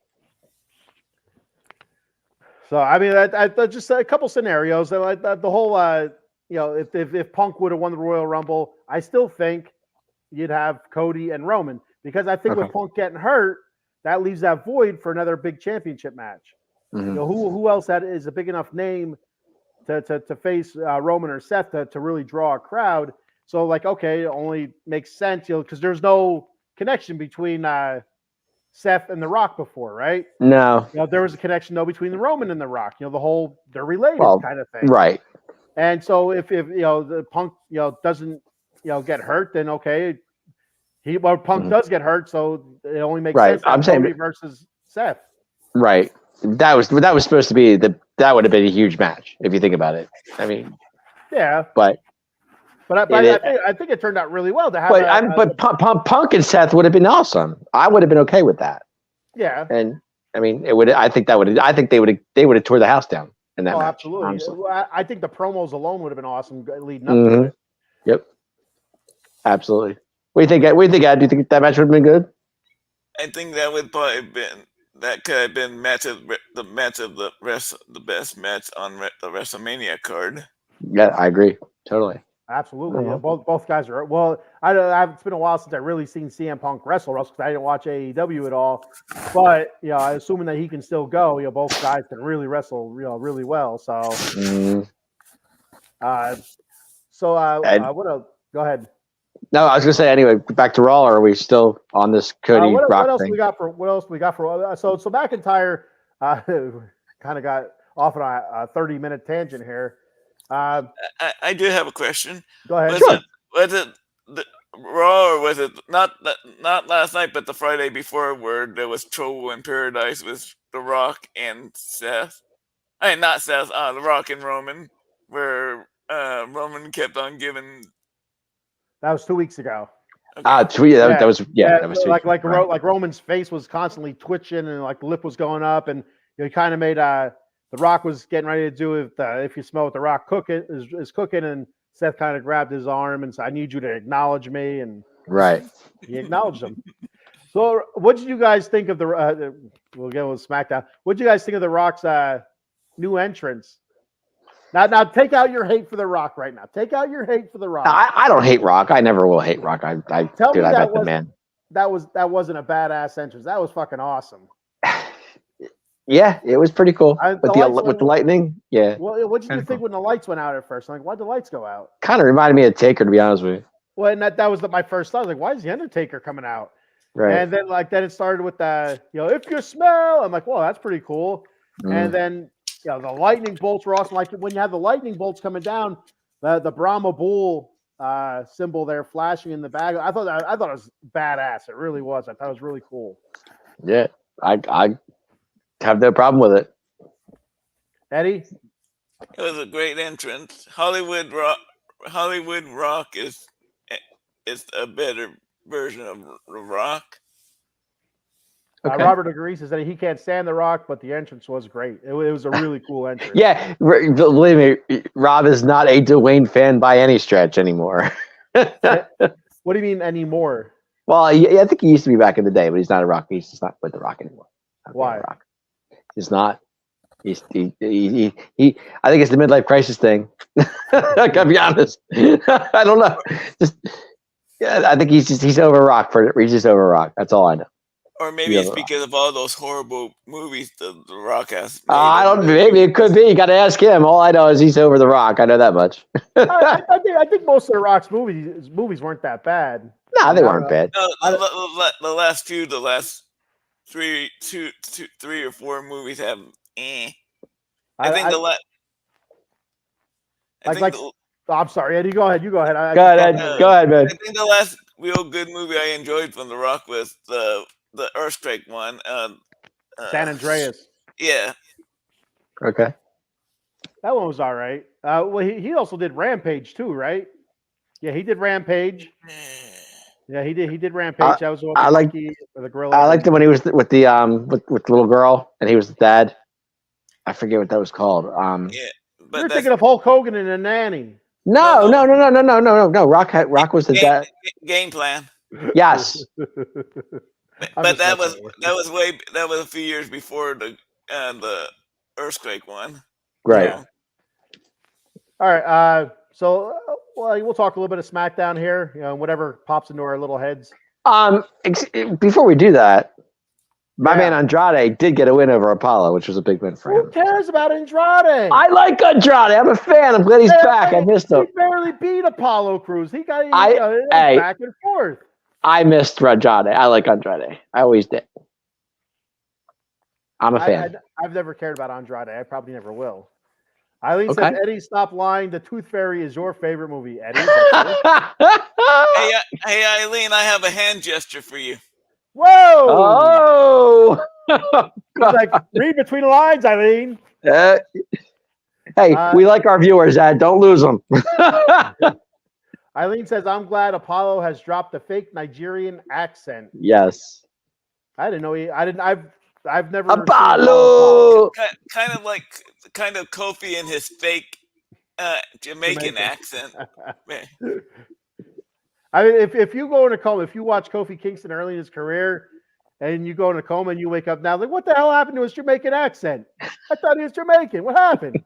So I mean, I just a couple scenarios. The whole, if Punk would have won the Royal Rumble, I still think you'd have Cody and Roman, because I think with Punk getting hurt, that leaves that void for another big championship match. Mm-hmm. Who else is a big enough name to face Roman or Seth to really draw a crowd? So it only makes sense, because there's no connection between Seth and The Rock before, right? No. There was a connection though between the Roman and The Rock. They're related kind of thing. Right. And so if the Punk doesn't get hurt, then okay. Punk does get hurt, so it only makes sense. I'm saying Cody versus Seth. Right. That was supposed to be that would have been a huge match if you think about it. I mean, yeah. But I think it turned out really well to have. But Punk and Seth would have been awesome. I would have been okay with that. Yeah. And I mean, it would. I think they would have tore the house down in that match. Absolutely. Honestly. I think the promos alone would have been awesome leading up to it. Yep. Absolutely. What do you think, Ed? Do you think that match would have been good? I think that would probably have been. That could have been the best match on the WrestleMania card. Yeah, I agree. Totally. Absolutely. Yeah, both guys are well. It's been a while since I really seen CM Punk wrestle because I didn't watch AEW at all. But assuming that he can still go, both guys can really wrestle, really well. So, Ed, what else? Go ahead. No, I was gonna say anyway. Back to Raw. Or are we still on this Cody Rock what else thing? we got for? What else we got for? So McIntyre kind of got off on a 30-minute tangent here. I do have a question. Go ahead. Was it the Raw or was it not last night, but the Friday before, where there was Trouble in Paradise with The Rock and Seth? I mean, not Seth. The Rock and Roman, where Roman kept on giving. That was 2 weeks ago. Okay. That was that was like Roman's face was constantly twitching and like the lip was going up, and he kind of made The Rock was getting ready to do if you smell what The Rock cooking is cooking, and Seth kind of grabbed his arm and said, "I need you to acknowledge me," and right. he acknowledged him. So, what did you guys think of the? We'll get with SmackDown. What did you guys think of The Rock's new entrance? Now, take out your hate for The Rock right now. Take out your hate for The Rock. I don't hate Rock. I never will hate Rock. I met the man. That wasn't a badass entrance. That was fucking awesome. Yeah, it was pretty cool with the lightning. Yeah. Well, what did you think when the lights went out at first? I'm like, why'd the lights go out? Kind of reminded me of Taker, to be honest with you. Well, and that was my first thought. I was like, why is the Undertaker coming out? Right. And then it started with the if you smell. I'm like, well, that's pretty cool. And then the lightning bolts were awesome. Like when you have the lightning bolts coming down, the Brahma Bull symbol there flashing in the bag. I thought it was badass. It really was. I thought it was really cool. Yeah, I have no problem with it. Eddie? It was a great entrance. Hollywood Rock is a better version of The Rock. Okay. Robert agrees. Says that he can't stand The Rock, but the entrance was great. It was a really cool entrance. Yeah, believe me, Rob is not a Dwayne fan by any stretch anymore. What do you mean anymore? Well, I think he used to be back in the day, but he's not a Rock. He's just not with The Rock anymore. Why? Rock. He's not. He I think it's the midlife crisis thing. I gotta be honest. I don't know. I think he's over Rock he's just over Rock. That's all I know. Or maybe it's because of all those horrible movies the Rock has made. I don't. Maybe it could be. You got to ask him. All I know is he's over The Rock. I know that much. I think most of The Rock's movies weren't that bad. No, they weren't bad. The last 3 or 4 movies have. I'm sorry, Eddie. Go ahead. You go ahead. Go ahead, man. I think the last real good movie I enjoyed from The Rock was the Earthquake one. San Andreas. Yeah. Okay. That one was all right. Well, he also did Rampage too, right? Yeah, he did Rampage. Yeah, he did Rampage. That was the one with the gorilla. I liked it when he was with the little girl and he was the dad. I forget what that was called. Yeah, but you're thinking of Hulk Hogan and a nanny. No. Rock was the dad. Game Plan. Yes. But that was a few years before the Earthquake one. Right. Yeah. All right. So we'll talk a little bit of SmackDown here. Whatever pops into our little heads. Before we do that, my man Andrade did get a win over Apollo, which was a big win for him. Who cares about Andrade? I like Andrade. I'm a fan. I'm glad he's back. I missed him. He barely beat Apollo Crews. He got back and forth. I missed Andrade. I like Andrade. I always did. I'm a fan. I've never cared about Andrade. I probably never will. Eileen said, Eddie, stop lying. The Tooth Fairy is your favorite movie, Eddie. Hey, Eileen, I have a hand gesture for you. Whoa! Oh! Like, read between the lines, Eileen. Hey, we like our viewers, Ed. Don't lose them. Eileen says, I'm glad Apollo has dropped the fake Nigerian accent. Yes. I didn't know I've never Apollo. Kind of Kofi and his fake Jamaican accent. I mean, if you go in a coma, if you watch Kofi Kingston early in his career, and you go in a coma and you wake up now, like, what the hell happened to his Jamaican accent? I thought he was Jamaican. What happened?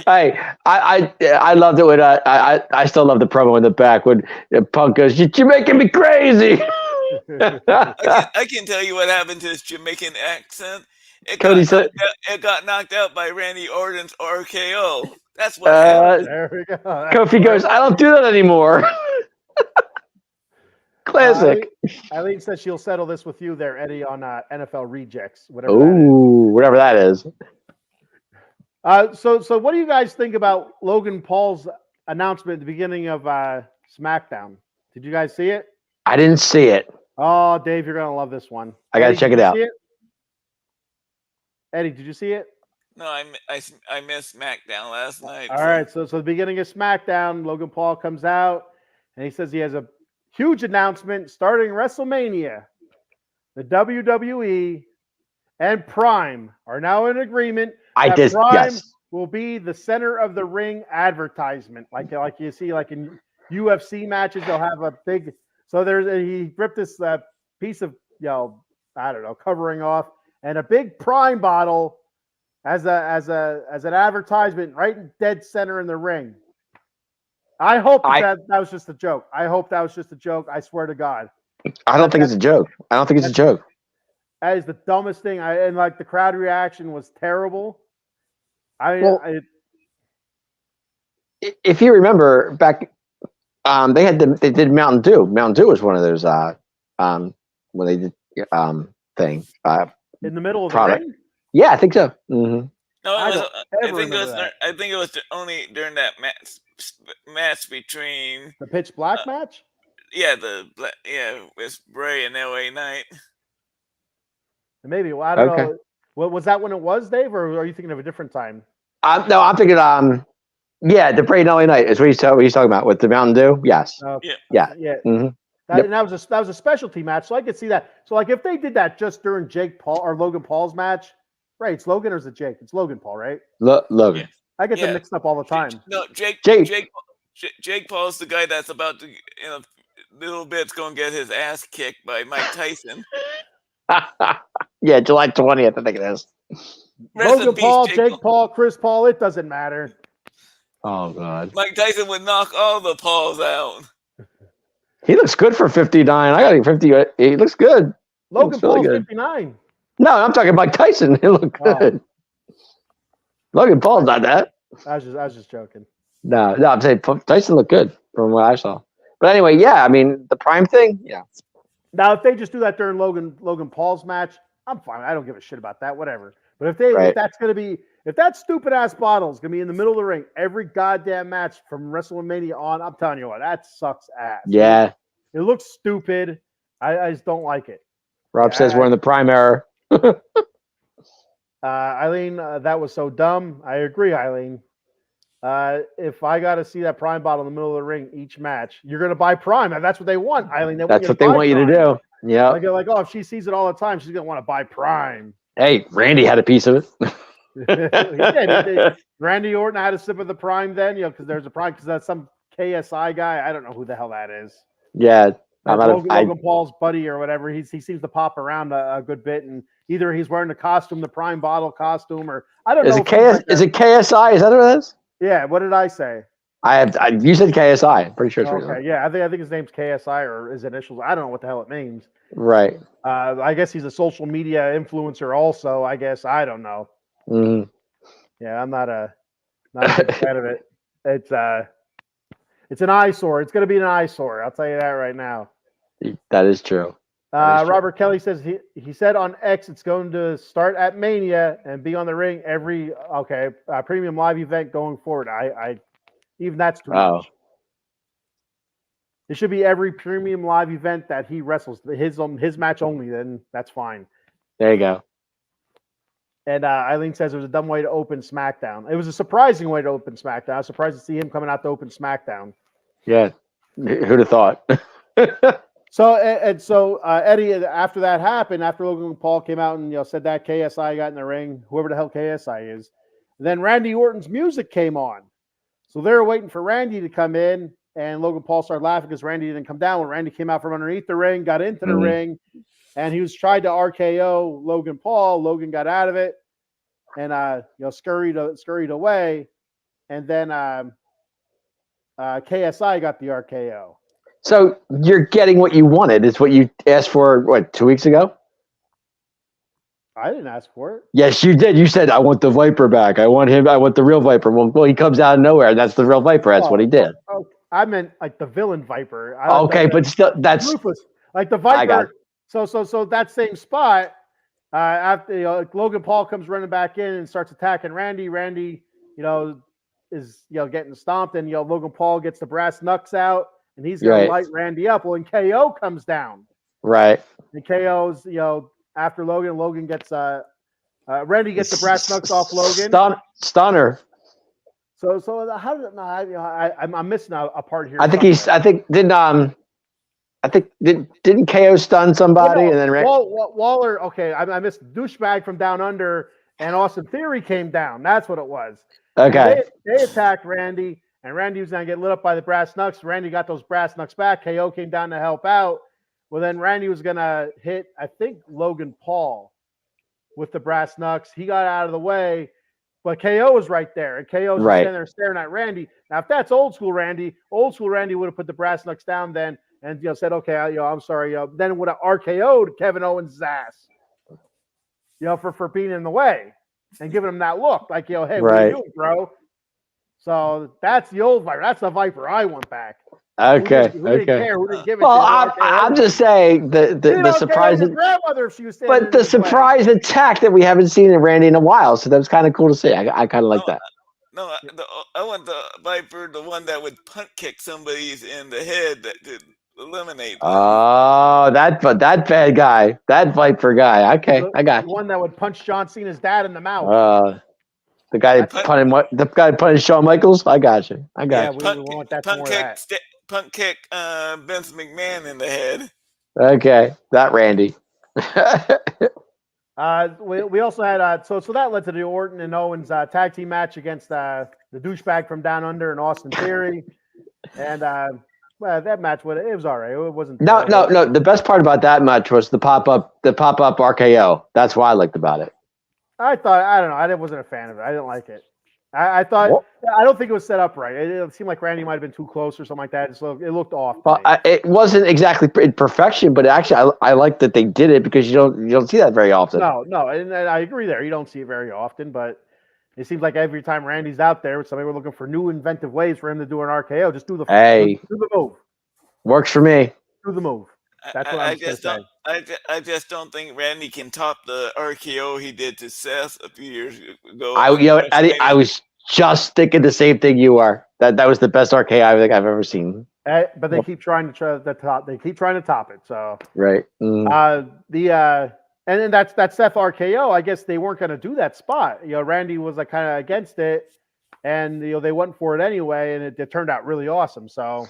Hey, I loved it when I still love the promo in the back when Punk goes, "You're making me crazy." I can tell you what happened to his Jamaican accent. Cody said, it got knocked out by Randy Orton's RKO. That's what happened. There we go. Kofi goes, I don't do that anymore. Classic. Eileen says she'll settle this with you there, Eddie, on NFL Rejects, whatever that Ooh, whatever that is. So what do you guys think about Logan Paul's announcement at the beginning of SmackDown? Did you guys see it? I didn't see it. Oh, Dave, you're gonna love this one. I gotta check it out. Eddie, did you see it? No, I missed SmackDown last night. All right, so the beginning of SmackDown, Logan Paul comes out and he says he has a huge announcement starting WrestleMania. The WWE and Prime are now in agreement. Prime will be the center of the ring advertisement, like you see, like in UFC matches, they'll have a big. So he ripped this piece of I don't know, covering off, and a big Prime bottle as an advertisement right in dead center in the ring. I hope that was just a joke. I hope that was just a joke. I swear to God. I don't think it's a joke. I don't think it's a joke. That is the dumbest thing. And like the crowd reaction was terrible. If you remember back, they did Mountain Dew. Mountain Dew was one of those when they did thing in the middle of product. the ring. Yeah, I think so. Mm-hmm. No, I think it was only during that match between the Pitch Black match. Yeah, with Bray and LA Knight. Maybe I don't know. What was that when it was, Dave, or are you thinking of a different time? No, I'm thinking the Bray and LA Knight is what he's talking about with the Mountain Dew. Yes. Yeah. Mm-hmm. That was a specialty match, so I could see that. So like if they did that just during Jake Paul or Logan Paul's match, right? It's Logan or is it Jake? It's Logan Paul, right? Logan. Yeah. I get them mixed up all the time. No, Jake Paul's the guy that's about to, in a little bit's going to get his ass kicked by Mike Tyson. Yeah, July 20th, I think it is. Logan Paul, Jake Paul, Chris Paul, it doesn't matter. Oh, God. Mike Tyson would knock all the Pauls out. He looks good for 59. I got him 50. He looks good. Logan Paul's 59. No, I'm talking Mike Tyson. He looked good. Logan Paul's not that. I was just joking. No, I'm saying Tyson looked good from what I saw. But anyway, yeah, I mean, the Prime thing, yeah. Now, if they just do that during Logan Paul's match, I'm fine. I don't give a shit about that, whatever. But if that stupid ass bottle is gonna be in the middle of the ring every goddamn match from WrestleMania on, I'm telling you what, that sucks ass. Yeah. It looks stupid. I just don't like it. Rob says we're in the Prime era. Eileen, that was so dumb. I agree, Eileen. If I got to see that Prime bottle in the middle of the ring each match, you're going to buy Prime. And that's what they want, Eileen. That's what they want you to do. Yeah. Like, if she sees it all the time, she's going to want to buy Prime. Hey, Randy had a piece of it. Randy Orton had a sip of the Prime then, because there's a Prime, because that's some KSI guy. I don't know who the hell that is. Yeah. Logan Paul's buddy or whatever. He seems to pop around a good bit, and either he's wearing the costume, the Prime bottle costume, or I don't know. Is it KSI? Is that what it is? Yeah. What did I say? You said KSI. I'm pretty sure it's okay. Yeah, I think his name's KSI or his initials. I don't know what the hell it means. Right. I guess he's a social media influencer also. I guess I don't know. Mm-hmm. Yeah, I'm not a big fan of it. It's an eyesore. It's going to be an eyesore. I'll tell you that right now. That is true. Robert Kelly says he said on X it's going to start at Mania and be on the ring every premium live event going forward. I even that's too much. It should be every premium live event that he wrestles. His match only. Then that's fine. There you go. And Eileen says it was a dumb way to open SmackDown. It was a surprising way to open SmackDown. I was surprised to see him coming out to open SmackDown. Yeah, who'd have thought? So Eddie, after that happened, after Logan Paul came out and said that KSI got in the ring, whoever the hell KSI is, then Randy Orton's music came on. So they were waiting for Randy to come in, and Logan Paul started laughing because Randy didn't come down. When Randy came out from underneath the ring, got into the ring, and he was tried to RKO Logan Paul. Logan got out of it, and scurried away, and then KSI got the RKO. So you're getting what you wanted. It's what you asked for, 2 weeks ago? I didn't ask for it. Yes, you did. You said, I want the Viper back. I want him. I want the real Viper. Well, he comes out of nowhere, and that's the real Viper. That's what he did. Oh, I meant like the villain Viper. Okay, but still, that's Rufus, like the I got Viper. So that same spot. After Logan Paul comes running back in and starts attacking Randy. Randy, is getting stomped, and Logan Paul gets the brass knucks out, and he's gonna light Randy up. Well, and KO comes down. Right. And KO's after Logan gets Randy gets the brass knucks off Logan. Stunner. So how did I'm missing a part here. Didn't KO stun somebody and then Waller? Okay, I missed douchebag from down under, and Austin Theory came down. That's what it was. Okay. They attacked Randy, and Randy was gonna get lit up by the brass knucks. Randy got those brass knucks back. KO came down to help out. Well, then Randy was gonna hit, I think, Logan Paul with the brass knucks. He got out of the way, but KO was right there, and KO was standing there staring at Randy. Now, if that's old school Randy would have put the brass knucks down then. And said, okay, I'm sorry. Then would have RKO'd Kevin Owens' ass, for being in the way and giving him that look, like, hey, what are you doing, bro? So that's the old Viper. That's the Viper I want back. Okay. Who didn't care? Who didn't give it? Well, I'm just saying the surprise, but the surprise attack that we haven't seen in Randy in a while. So that was kind of cool to see. I kind of like that. No, I want the Viper, the one that would punt kick somebody in the head that could eliminate them. Oh, that bad guy, that Viper guy. Okay, I got you. One that would punch John Cena's dad in the mouth. The guy punted Shawn Michaels. I got you. We want that. Punt kick Vince McMahon in the head. Okay, that Randy. We also had so that led to the Orton and Owens tag team match against the douchebag from down under and Austin Theory, and that match it was all right. It wasn't. No. The best part about that match was the pop up RKO. That's what I liked about it. I don't know. I wasn't a fan of it. I didn't like it. I thought I don't think it was set up right. It seemed like Randy might have been too close or something like that. It looked off. Well, it wasn't exactly in perfection, but actually, I like that they did it because you don't see that very often. No, and I agree there. You don't see it very often, but it seems like every time Randy's out there, somebody were looking for new inventive ways for him to do an RKO. Just do the move. Works for me. Do the move. That's what I just don't think Randy can top the RKO he did to Seth a few years ago. I was just thinking the same thing you are. That was the best RKO I think I've ever seen. But they keep trying to top. They keep trying to top it. So right. And then that's Seth RKO. I guess they weren't going to do that spot. Randy was like kind of against it, and they went for it anyway, and it turned out really awesome. So.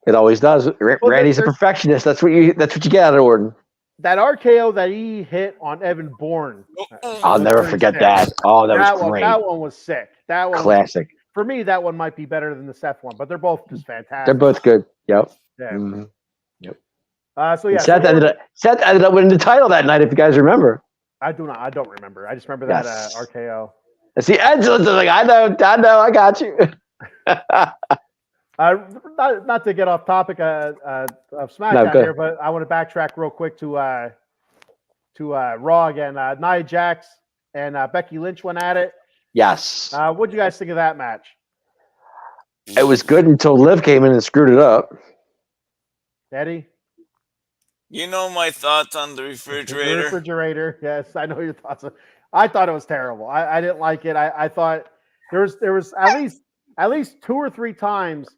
It always does. Randy's a perfectionist. That's what you get out of Orton. That RKO that he hit on Evan Bourne. I'll never forget that. Oh, that was great. That one was sick. That one classic. For me, that one might be better than the Seth one, but they're both just fantastic. They're both good. Yep. Yeah. Mm-hmm. Yep. Seth ended up winning the title that night. If you guys remember. I do not. I don't remember. I just remember that RKO. See, Ed's like, I know, I got you. Not to get off topic of SmackDown here, but I want to backtrack real quick to Raw again. Nia Jax and Becky Lynch went at it. Yes. What do you guys think of that match? It was good until Liv came in and screwed it up. Eddie? You know my thoughts on the refrigerator? The refrigerator, yes. I know your thoughts. I thought it was terrible. I didn't like it. I thought there was at least 2 or 3 times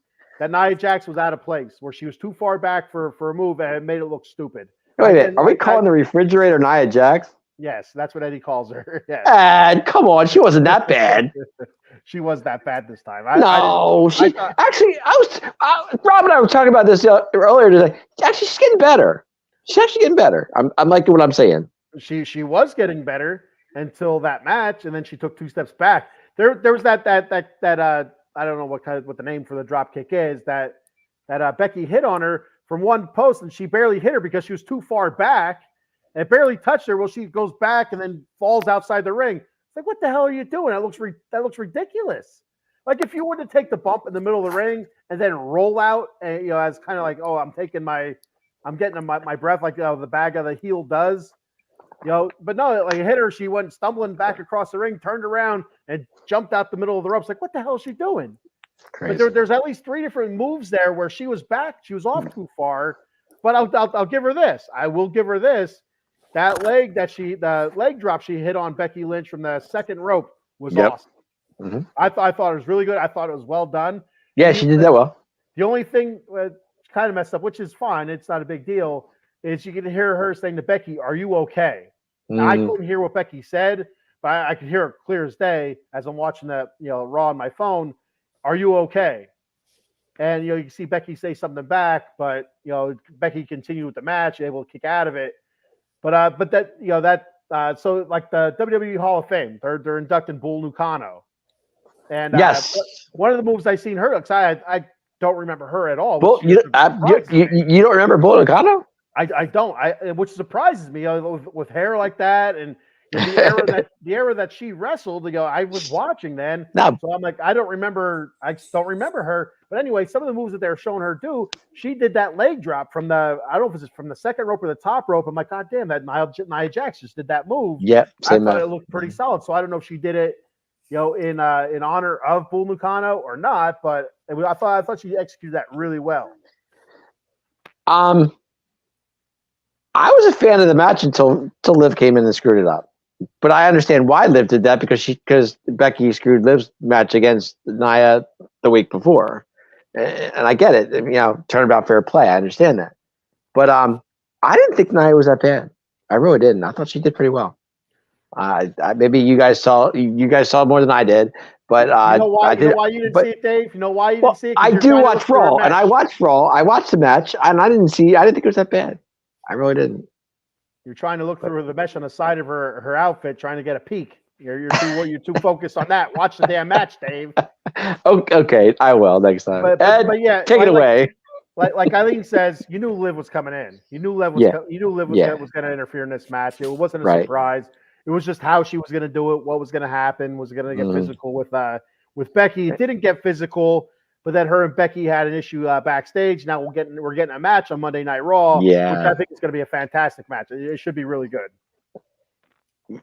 that Nia Jax was out of place, where she was too far back for a move, and it made it look stupid. Wait a minute. Are we calling the refrigerator Nia Jax? Yes, that's what Eddie calls her. Yes. And come on, she wasn't that bad. She was that bad this time. Rob and I were talking about this earlier today. Actually, she's getting better. She's actually getting better. I'm liking what I'm saying. She was getting better until that match, and then she took 2 steps back. There was that I don't know what the name for the drop kick is that Becky hit on her from one post, and she barely hit her because she was too far back and it barely touched her. Well, she goes back and then falls outside the ring. It's like, what the hell are you doing? That looks ridiculous. Like, if you were to take the bump in the middle of the ring and then roll out, and as kind of like, oh, I'm getting my breath, like the bag of the heel does. but no, like it hit her. She went stumbling back across the ring, turned around, and jumped out the middle of the ropes. Like, what the hell is she doing? Crazy. But there's at least 3 different moves there where she was back. She was off too far. But I'll give her this. I will give her this. The leg drop she hit on Becky Lynch from the second rope was awesome. Mm-hmm. I thought it was really good. I thought it was well done. Yeah, she did that well. The only thing kind of messed up, which is fine, it's not a big deal, is you can hear her saying to Becky, "Are you okay?" Now, I couldn't hear what Becky said, but I could hear it clear as day as I'm watching the Raw on my phone. "Are you okay?" And you can see Becky say something back, but Becky continued with the match, able to kick out of it. But so like the WWE Hall of Fame, they're inducting Bull Nucano. And yes, one of the moves I seen her, because I don't remember her at all. Bull, you don't remember Bull Nucano? I don't. Which surprises me with hair like that, and the era that she wrestled. I was watching then, so I'm like, I don't remember her. But anyway, some of the moves that they're showing her do, she did that leg drop from I don't know if it's from the second rope or the top rope. I'm like, God damn, that Nia Jax just did that move. Yep, I thought it looked pretty solid. So I don't know if she did it, in honor of Bull Nucano or not. But I thought she executed that really well. I was a fan of the match until Liv came in and screwed it up. But I understand why Liv did that because Becky screwed Liv's match against Nia the week before, and I get it. Turnabout fair play. I understand that, but I didn't think Nia was that bad. I really didn't. I thought she did pretty well. Maybe you guys saw more than I did, but you know why you didn't see it, Dave? You know why you didn't see it? I do watch Raw, and I watched Raw. I watched the match, and I didn't think it was that bad. I really didn't. You're trying to look through the mesh on the side of her outfit, trying to get a peek. You're too focused on that. Watch the damn match, Dave. Okay, I will next time. But yeah, take it away. Like Eileen says, you knew Liv was coming in. You knew Liv was going to interfere in this match. It wasn't a surprise. It was just how she was going to do it. What was going to happen? Was it going to get physical with Becky? It didn't get physical. But then her and Becky had an issue backstage. Now we're getting a match on Monday Night Raw, which I think is going to be a fantastic match. It should be really good.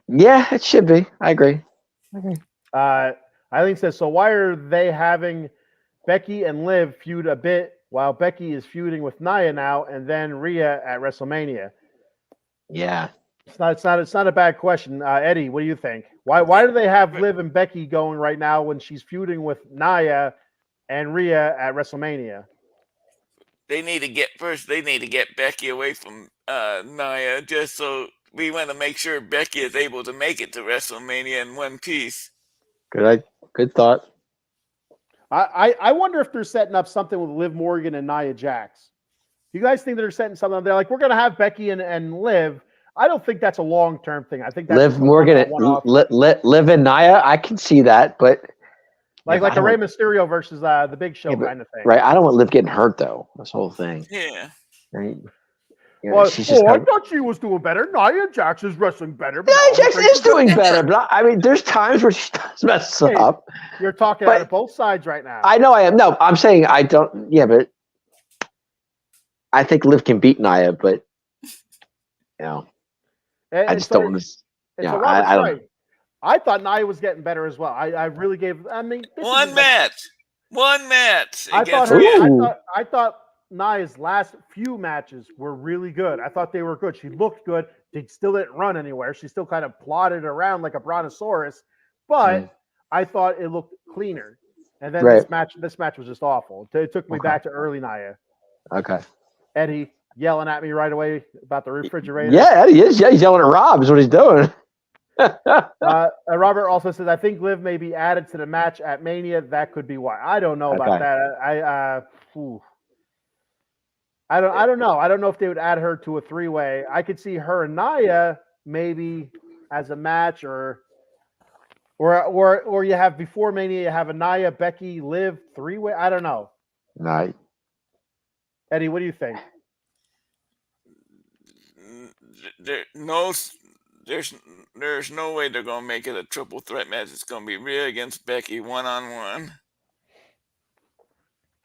Yeah, it should be. I agree. Eileen says, so why are they having Becky and Liv feud a bit while Becky is feuding with Nia now and then Rhea at WrestleMania? Yeah. It's not a bad question. Eddie, what do you think? Why do they have Liv and Becky going right now when she's feuding with Nia and Rhea at WrestleMania? They need to get Becky away from Nia, just so we want to make sure Becky is able to make it to WrestleMania in one piece. Good thought. I wonder if they're setting up something with Liv Morgan and Nia Jax. Do you guys think they're setting something up? They're like, we're going to have Becky and Liv. I don't think that's a long-term thing. I think that's Liv Morgan and Liv and Nia. I can see that, but like a Rey Mysterio versus the Big Show kind of thing. Right. I don't want Liv getting hurt though. This whole thing. Yeah. Right. I thought she was doing better. Nia Jax is wrestling better. Nia Jax is doing better, but I mean, there's times where she does mess up. You're talking out of both sides right now. I know I am. No, I'm saying I don't. Yeah, but I think Liv can beat Nia, but I just don't want to. Yeah, I don't. I thought Nia was getting better as well. I really gave. I mean, one match. I thought Nia's last few matches were really good. I thought they were good. She looked good. They still didn't run anywhere. She still kind of plodded around like a brontosaurus, but I thought it looked cleaner. And then this match was just awful. It took me back to early Nia. Okay. Eddie yelling at me right away about the refrigerator. Yeah, Eddie is. Yeah, he's yelling at Rob. Is what he's doing. Robert also says, I think Liv may be added to the match at Mania. That could be why. I don't know about that. I don't know. I don't know if they would add her to a 3-way. I could see her and Nia maybe as a match, or you have before Mania, you have a Nia, Becky, Liv 3-way. I don't know. Right. Eddie, what do you think? There's no way they're gonna make it a triple threat match. It's gonna be Rhea against Becky 1-on-1.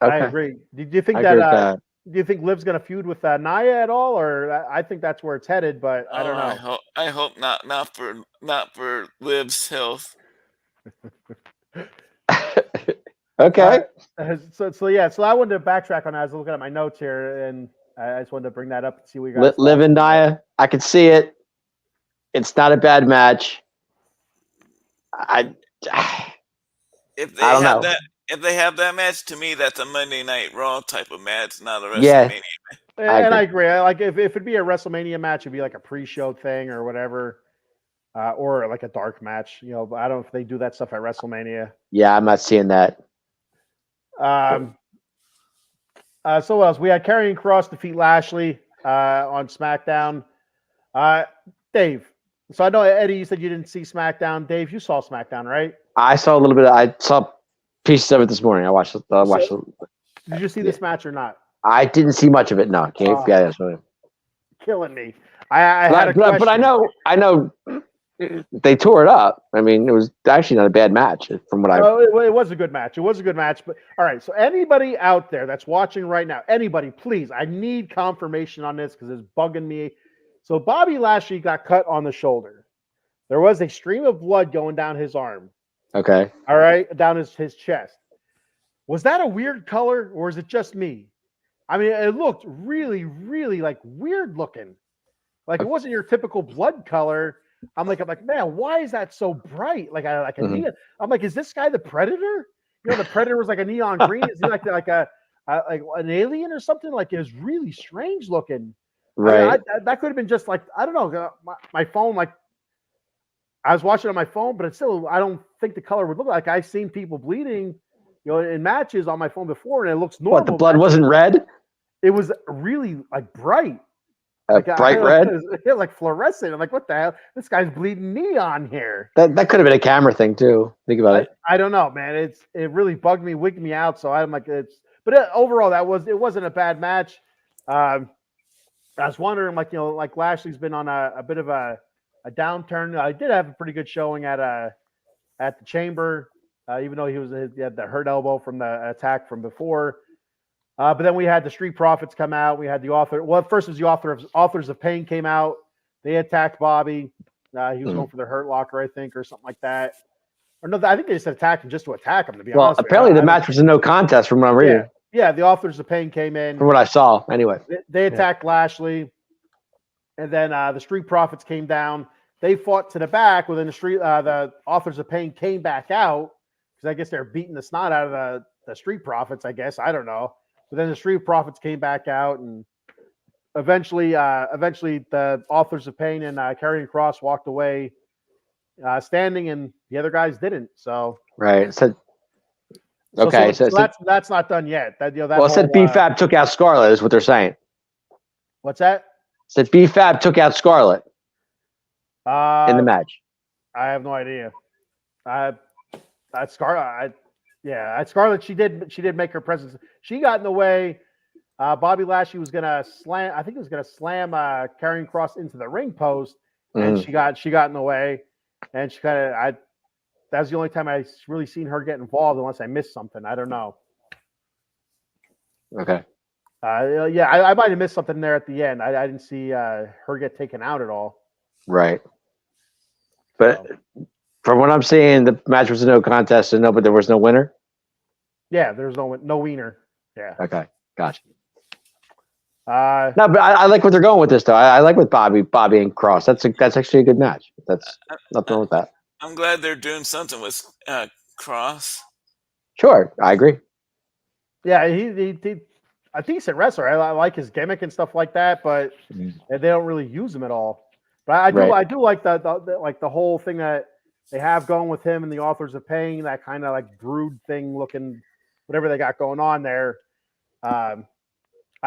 Okay. I agree. Do you think that Do you think Liv's going to feud with Nia at all, or I think that's where it's headed? But I don't know. I hope not. Not for Liv's health. Okay. So yeah. So I wanted to backtrack on that. I was looking at my notes here, and I just wanted to bring that up and see what you guys. Liv and Nia, I could see it. It's not a bad match. If they I don't have know. if they have that match, to me, that's a Monday Night Raw type of match, not a WrestleMania. Yeah. And I agree. I like if it'd be a WrestleMania match, it'd be like a pre-show thing or whatever, or like a dark match. You know, I don't know if they do that stuff at WrestleMania. Yeah, I'm not seeing that. So what else? We had Karrion Kross defeat Lashley on SmackDown. Dave. So I know Eddie, you said you didn't see SmackDown. Dave, you saw SmackDown, right? I saw a little bit. I saw pieces of it this morning. I watched. Did you see this match or not? I didn't see much of it. No, can't. Yeah, killing me. I had a question. But I know they tore it up. I mean, it was actually not a bad match from what I. It was a good match. It was a good match. But all right, so anybody out there that's watching right now, anybody, please, I need confirmation on this because it's bugging me. So Bobby Lashley got cut on the shoulder. There was a stream of blood going down his arm. Okay. All right, down his chest. Was that a weird color, or is it just me? I mean, it looked really, really like weird looking. Like it wasn't your typical blood color. I'm like, man, why is that so bright? Like a neon. I'm like, is this guy the Predator? You know, the Predator was like a neon green. Is he like an alien or something? Like it was really strange looking. Right. I mean, that could have been just like, I don't know, my phone. Like I was watching on my phone, but it's still, I don't think the color would look like. I've seen people bleeding, you know, in matches on my phone before, and it looks normal. What, the blood wasn't red? It was really like bright. Bright red? Like fluorescent. I'm like, what the hell? This guy's bleeding neon here. That could have been a camera thing too. Think about it. I don't know, man. It really bugged me, wigged me out. So I'm like, but overall, it wasn't a bad match. I was wondering, like, you know, like Lashley's been on a bit of a downturn. I did have a pretty good showing at the Chamber, even though he had the hurt elbow from the attack from before. But then we had the Street Profits come out. We had the author. Well, first was the Authors of Pain came out. They attacked Bobby. He was going for the Hurt Locker, I think, or something like that. Or no, I think they just attacked him just to attack him. To be honest. Well, apparently the match was a no contest from what I'm reading. Yeah, the Authors of Pain came in. From what I saw, anyway. They attacked Lashley, and then the Street Profits came down. They fought to the back. Within the Authors of Pain came back out because I guess they're beating the snot out of the Street Profits. I guess I don't know. But then the Street Profits came back out, and eventually the Authors of Pain and Karrion Kross walked away standing, and the other guys didn't. So right. So that's not done yet. It said B-Fab took out Scarlett is what they're saying. What's that? Said B-Fab took out Scarlett in the match. I have no idea. Scarlett, she did make her presence. She got in the way. Bobby Lashley was gonna slam. I think he was gonna slam Karrion Kross into the ring post, and she got in the way, and she kind of that's the only time I really seen her get involved, unless I missed something. I don't know. Okay. I might have missed something there at the end. I didn't see her get taken out at all. Right. But from what I'm seeing, the match was a no contest, but there was no winner. Yeah, there's no wiener. Yeah. Okay, gotcha. No, but I like what they're going with this, though. I like with Bobby and Kross. That's actually a good match. That's nothing wrong with that. I'm glad they're doing something with Kross. Sure, I agree. Yeah, he I think he's a wrestler. I like his gimmick and stuff like that, but they don't really use him at all. But I do like the whole thing that they have going with him and the Authors of Pain, that kind of like brood thing looking, whatever they got going on there. I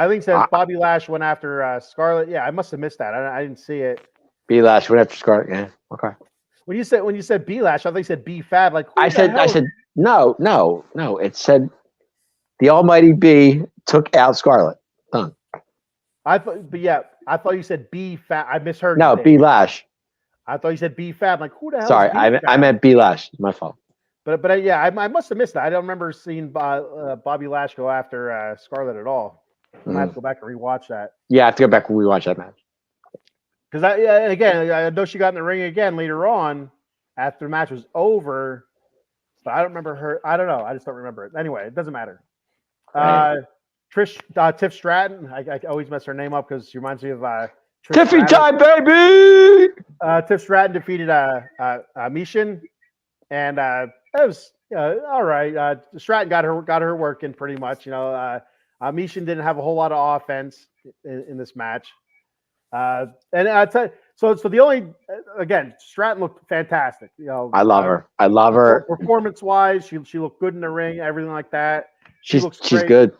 think says Bobby Lash went after Scarlett. Yeah, I must have missed that. I didn't see it. B Lash went after Scarlett. Yeah, okay. When you said B Lash, I thought you said B Fab. Like I said no. It said the Almighty B took out Scarlett. Done. I thought you said B Fab. I misheard. No, B Lash. I thought you said B Fab. Like who the hell? Sorry, I meant B Lash. My fault. But yeah, I must have missed that. I don't remember seeing Bobby Lash go after Scarlett at all. I might have to go back and rewatch that. Yeah, I have to go back and rewatch that match. Because I know she got in the ring again later on after the match was over, but I don't remember her. I don't know. I just don't remember it. Anyway, it doesn't matter. Right. Tiff Stratton. I always mess her name up because she reminds me of Trish Tiffy Stratus. time, baby. Tiff Stratton defeated Mishin, and it was all right. Stratton got her working pretty much. Mishin didn't have a whole lot of offense in this match. And I tell you, so the only again, Stratton looked fantastic. I love her. I love her. Performance wise, she looked good in the ring, everything like that. She's great. good.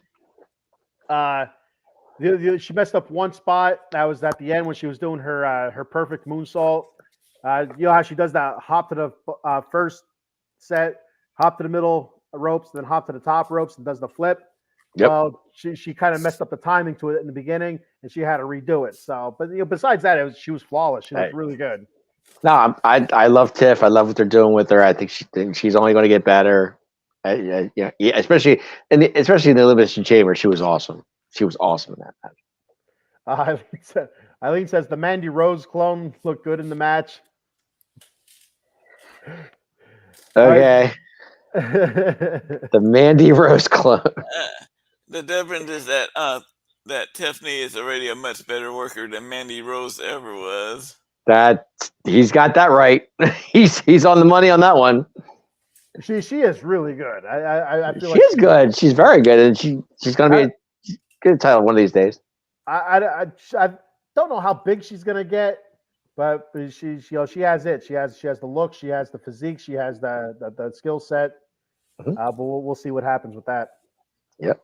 She messed up one spot. That was at the end when she was doing her perfect moonsault. You know how she does that hop to the first set, hop to the middle ropes, then hop to the top ropes, and does the flip. Yep. Well, she kind of messed up the timing to it in the beginning, and she had to redo it. So, but besides that, she was flawless. She looked really good. No, I love Tiff. I love what they're doing with her. I think she's only going to get better. Yeah, especially in the Elimination Chamber, she was awesome. She was awesome in that match. Eileen says the Mandy Rose clone looked good in the match. Okay. The Mandy Rose clone. The difference is that Tiffany is already a much better worker than Mandy Rose ever was. That he's got that right. He's on the money on that one. She is really good. I feel she is good. She's very good, and she's going to be get a title one of these days. I don't know how big she's going to get, but she has it. She has the look. She has the physique. She has the skill set. Mm-hmm. But we'll see what happens with that. Yep.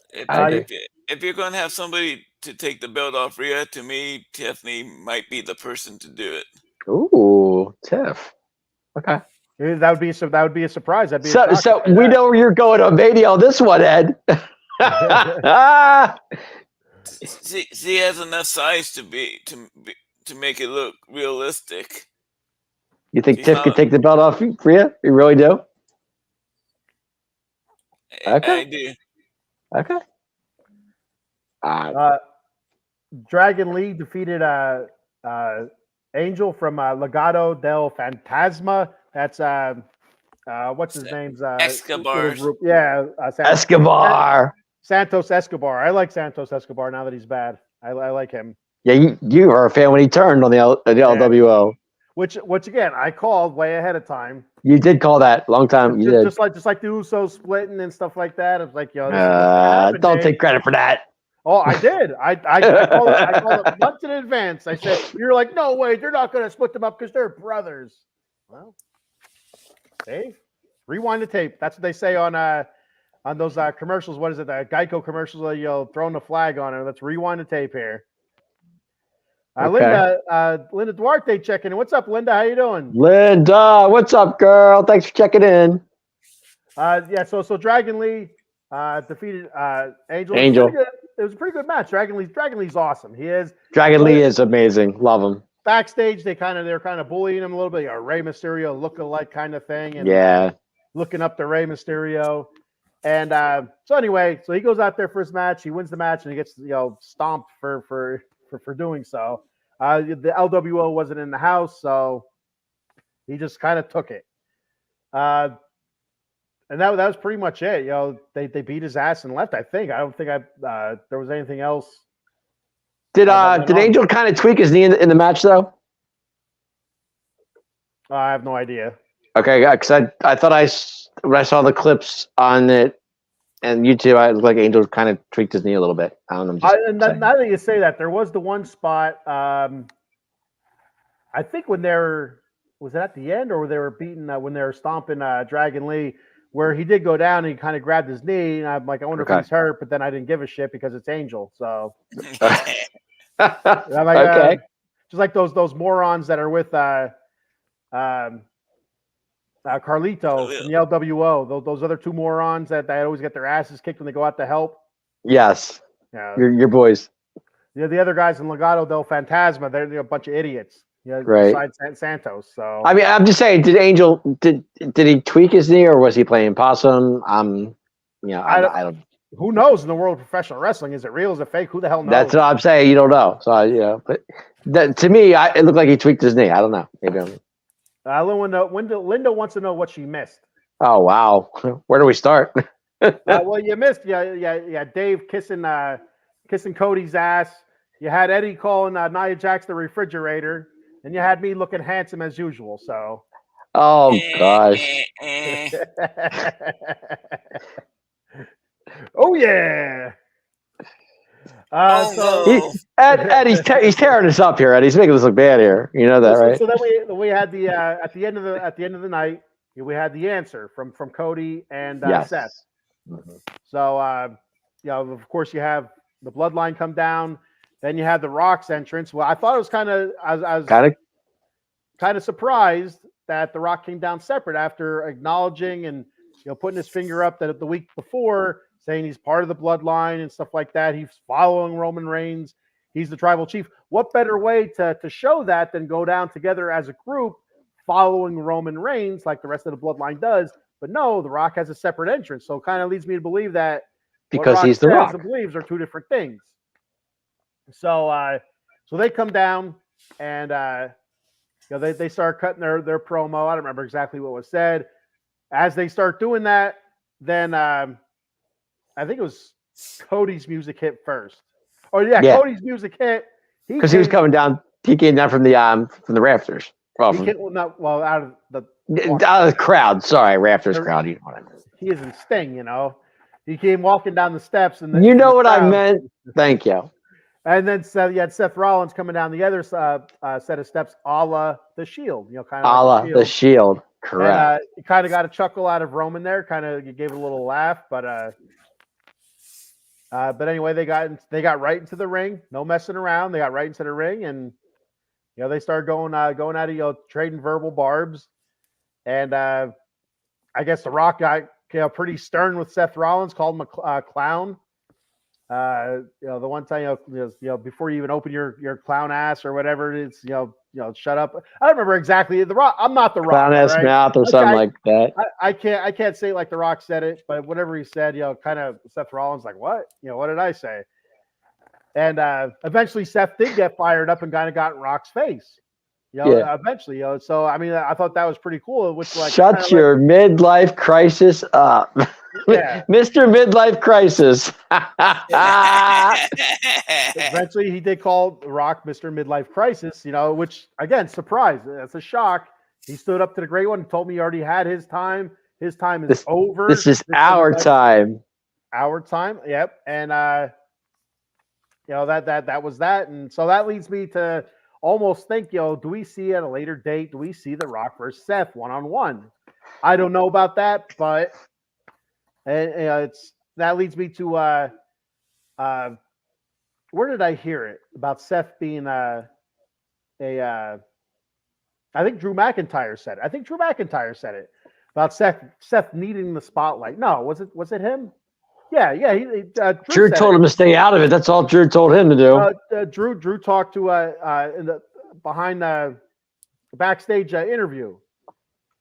If you're going to have somebody to take the belt off Rhea, to me, Tiffany might be the person to do it. Ooh, Tiff. Okay. That would be a surprise. That'd be so we know where you're going on Mania on this one, Ed. She has enough size to make it look realistic. You think Tiff could take the belt off Rhea? You really do? Okay. I do. Okay. Dragon Lee defeated Angel from Legado del Fantasma. That's what's his name's Escobar. Yeah, Escobar. Santos Escobar. I like Santos Escobar now that he's bad. I like him. Yeah, you were a fan when he turned on the LWO. Which again I called way ahead of time. You did call that long time. You did. Just like the Usos splitting and stuff like that. It's like, don't take credit for that. Oh, I did. I called it months in advance. I said, you're like, no way, they're not going to split them up because they're brothers. Well, hey, rewind the tape. That's what they say on those commercials. What is it? The Geico commercials, throwing the flag on it. Let's rewind the tape here. Okay. Linda Duarte checking in. What's up, Linda? How you doing? Linda, what's up, girl? Thanks for checking in. So Dragon Lee defeated Angel. Angel. It was a pretty good match. Dragon Lee's awesome. He is. Dragon Lee is amazing. Love him. Backstage, they're kind of bullying him a little bit. Rey Mysterio look-alike kind of thing. And yeah. Looking up to Rey Mysterio. And so anyway, he goes out there for his match. He wins the match and he gets stomped for doing so. The LWO wasn't in the house, so he just kind of took it. And that was pretty much it. They beat his ass and left. I think. I don't think there was anything else. Did Angel kind of tweak his knee in the match though? I have no idea. Okay, because I thought when I saw the clips on it and YouTube, it looked like Angel kind of tweaked his knee a little bit. I don't know. Now that you say that, there was the one spot. I think when was it at the end or they were beating when they were stomping Dragon Lee, where he did go down and he kind of grabbed his knee, and I'm like, I wonder if he's hurt, but then I didn't give a shit because it's Angel. So I'm like, okay. Just like those morons that are with Carlito from the LWO, those other two morons that they always get their asses kicked when they go out to help. Yes. Yeah. Your boys. The other guys in Legado del Fantasma, they're a bunch of idiots. Right. Besides Santos. So I mean, I'm just saying, did Angel did he tweak his knee or was he playing possum? I don't. who knows in the world of professional wrestling? Is it real? Is it fake? Who the hell knows? That's what I'm saying. You don't know. So, but to me, it looked like he tweaked his knee. I don't know. Maybe Linda wants to know what she missed. Oh, wow. Where do we start? Well, you missed. Yeah. Dave kissing Cody's ass. You had Eddie calling Nia Jax the refrigerator, and you had me looking handsome as usual. So. Oh gosh. Oh yeah. Ed, he's tearing us up here. Ed, he's making us look bad here. You know that, right? So then we had the at the end of the night, we had the answer from Cody and yes. Seth. So of course you have the Bloodline come down, then you had the Rock's entrance. Well, I thought it was kind of surprised that the Rock came down separate after acknowledging and putting his finger up that the week before, saying he's part of the Bloodline and stuff like that. He's following Roman Reigns. He's the tribal chief. What better way to show that than go down together as a group following Roman Reigns like the rest of the Bloodline does? But no, the Rock has a separate entrance. So it kind of leads me to believe that because he's the Rock and believes are two different things. So they come down and they start cutting their promo. I don't remember exactly what was said. As they start doing that, then I think it was Cody's music hit first. Oh yeah. Cody's music hit because he was coming down. He came down from the rafters. Out of the crowd. Sorry, rafters crowd. You know what I mean. He isn't Sting, He came walking down the steps, and you know what I meant. Thank you. And then you had Seth Rollins coming down the other set of steps, a la the Shield. Kind of a la the Shield. Correct. You kind of got a chuckle out of Roman there. You gave it a little laugh, but anyway, they got right into the ring. No messing around. They got right into the ring, and they started going at it, trading verbal barbs. And I guess The Rock got pretty stern with Seth Rollins, called him a clown. The one time before you even open your clown ass or whatever it is, shut up. I don't remember exactly. The Rock. I'm not The Rock. Clown ass mouth or something like that. I can't say it like The Rock said it, but whatever he said, kind of Seth Rollins like, what? What did I say? And eventually Seth did get fired up and kind of got in Rock's face. Eventually, So I mean, I thought that was pretty cool. Which shut your midlife crisis up, Mr. Midlife Crisis. Eventually, he did call Rock Mr. Midlife Crisis. Which again, surprise. That's a shock. He stood up to the great one and told me he already had his time. His time is over. This is our time. Our time. Yep. And that was that. And so that leads me to almost think, do we see at a later date, do we see The Rock versus Seth one-on-one? I don't know about that, but that leads me to where did I hear it about Seth being I think Drew McIntyre said it. About Seth needing the spotlight. No, was it him? Yeah. Drew told him to stay out of it. That's all Drew told him to do. Drew talked to behind the backstage interview.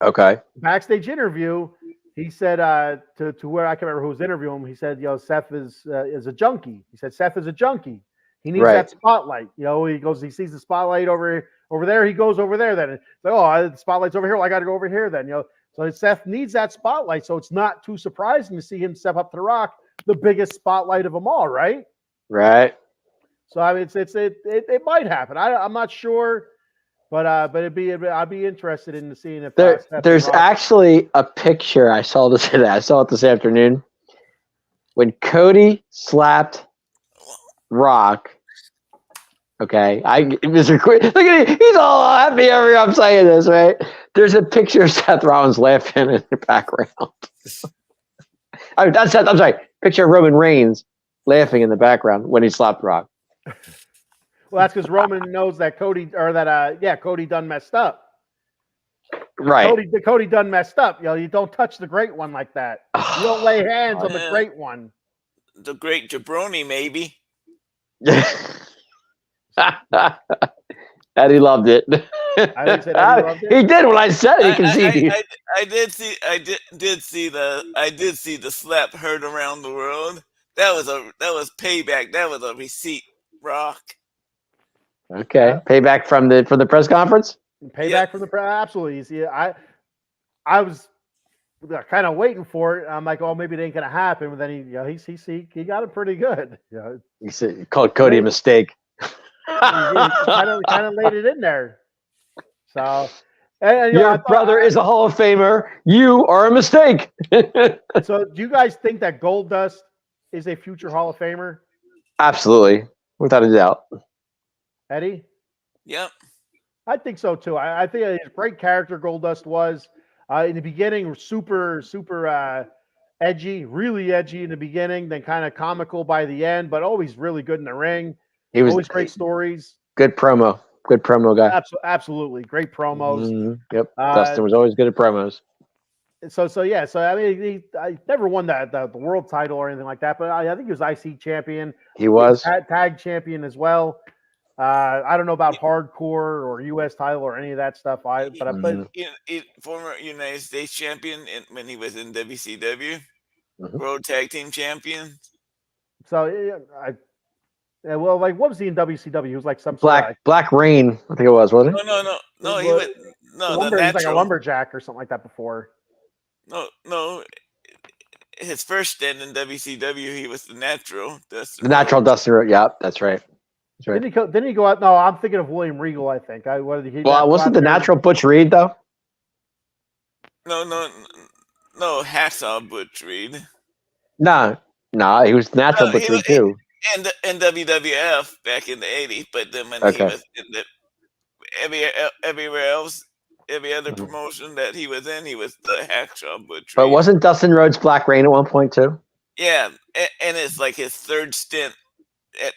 Okay. Backstage interview, he said to where I can't remember who was interviewing him. He said, Seth is a junkie. He said Seth is a junkie. He needs that spotlight. He sees the spotlight over there. He goes over there. Then it's like, the spotlight's over here. Well, I got to go over here. Then So Seth needs that spotlight. So it's not too surprising to see him step up to The Rock, the biggest spotlight of them all, right? Right. So I mean, it might happen. I'm not sure, but I'd be interested in seeing if there's actually a picture. I saw this today. I saw it this afternoon when Cody slapped Rock. Okay, Mr. Quinn, look at him. He's all happy every time I'm saying this, right? There's a picture of Seth Rollins laughing in the background. I'm sorry. Picture of Roman Reigns laughing in the background when he slapped Rock. Well, that's because Roman knows that Cody done messed up. Right. Cody done messed up. You don't touch the great one like that. You don't lay hands on the great one. The great jabroni, maybe. Eddie loved it. He did when I said it. You can see. I did see the slap heard around the world. That was payback. That was a receipt, Brock. Okay, payback from the press conference. Payback from the absolutely. See, I was kind of waiting for it. I'm like, oh, maybe it ain't gonna happen. But then he got it pretty good. He said, called Cody a mistake. Kind of laid it in there. So, your brother is a Hall of Famer. You are a mistake. So, do you guys think that Goldust is a future Hall of Famer? Absolutely, without a doubt. Eddie? Yep. I think so too. I think he's a great character. Goldust was in the beginning, super edgy, really edgy in the beginning, then kind of comical by the end, but always really good in the ring. He was always great stories. Good promo guy. Absolutely, great promos. Mm-hmm. Yep, Dustin was always good at promos. So yeah. So I mean, I never won the world title or anything like that, but I think he was IC champion. He was tag champion as well. I don't know about hardcore or U.S. title or any of that stuff. Former United States champion when he was in WCW, World Tag Team Champion. So well, like what was he in WCW? He was like some Black Rain, I think it was, wasn't it? No. He was he was like a lumberjack or something like that before. No. His first stint in WCW, he was the Natural Dustin. Natural Dustin Rhodes. Yep, that's right. That's right. Didn't he go out? No, I'm thinking of William Regal. I think. Wasn't the Natural Butch Reed though? No. Hacksaw Butch Reed. No, he was Natural Butch Reed too. And in WWF back in the '80s, but then when he was in everywhere else, every other promotion that he was in, he was the Hacksaw Butch Reed. But wasn't Dustin Rhodes Black Rain at one point too? Yeah, and it's like his third stint. At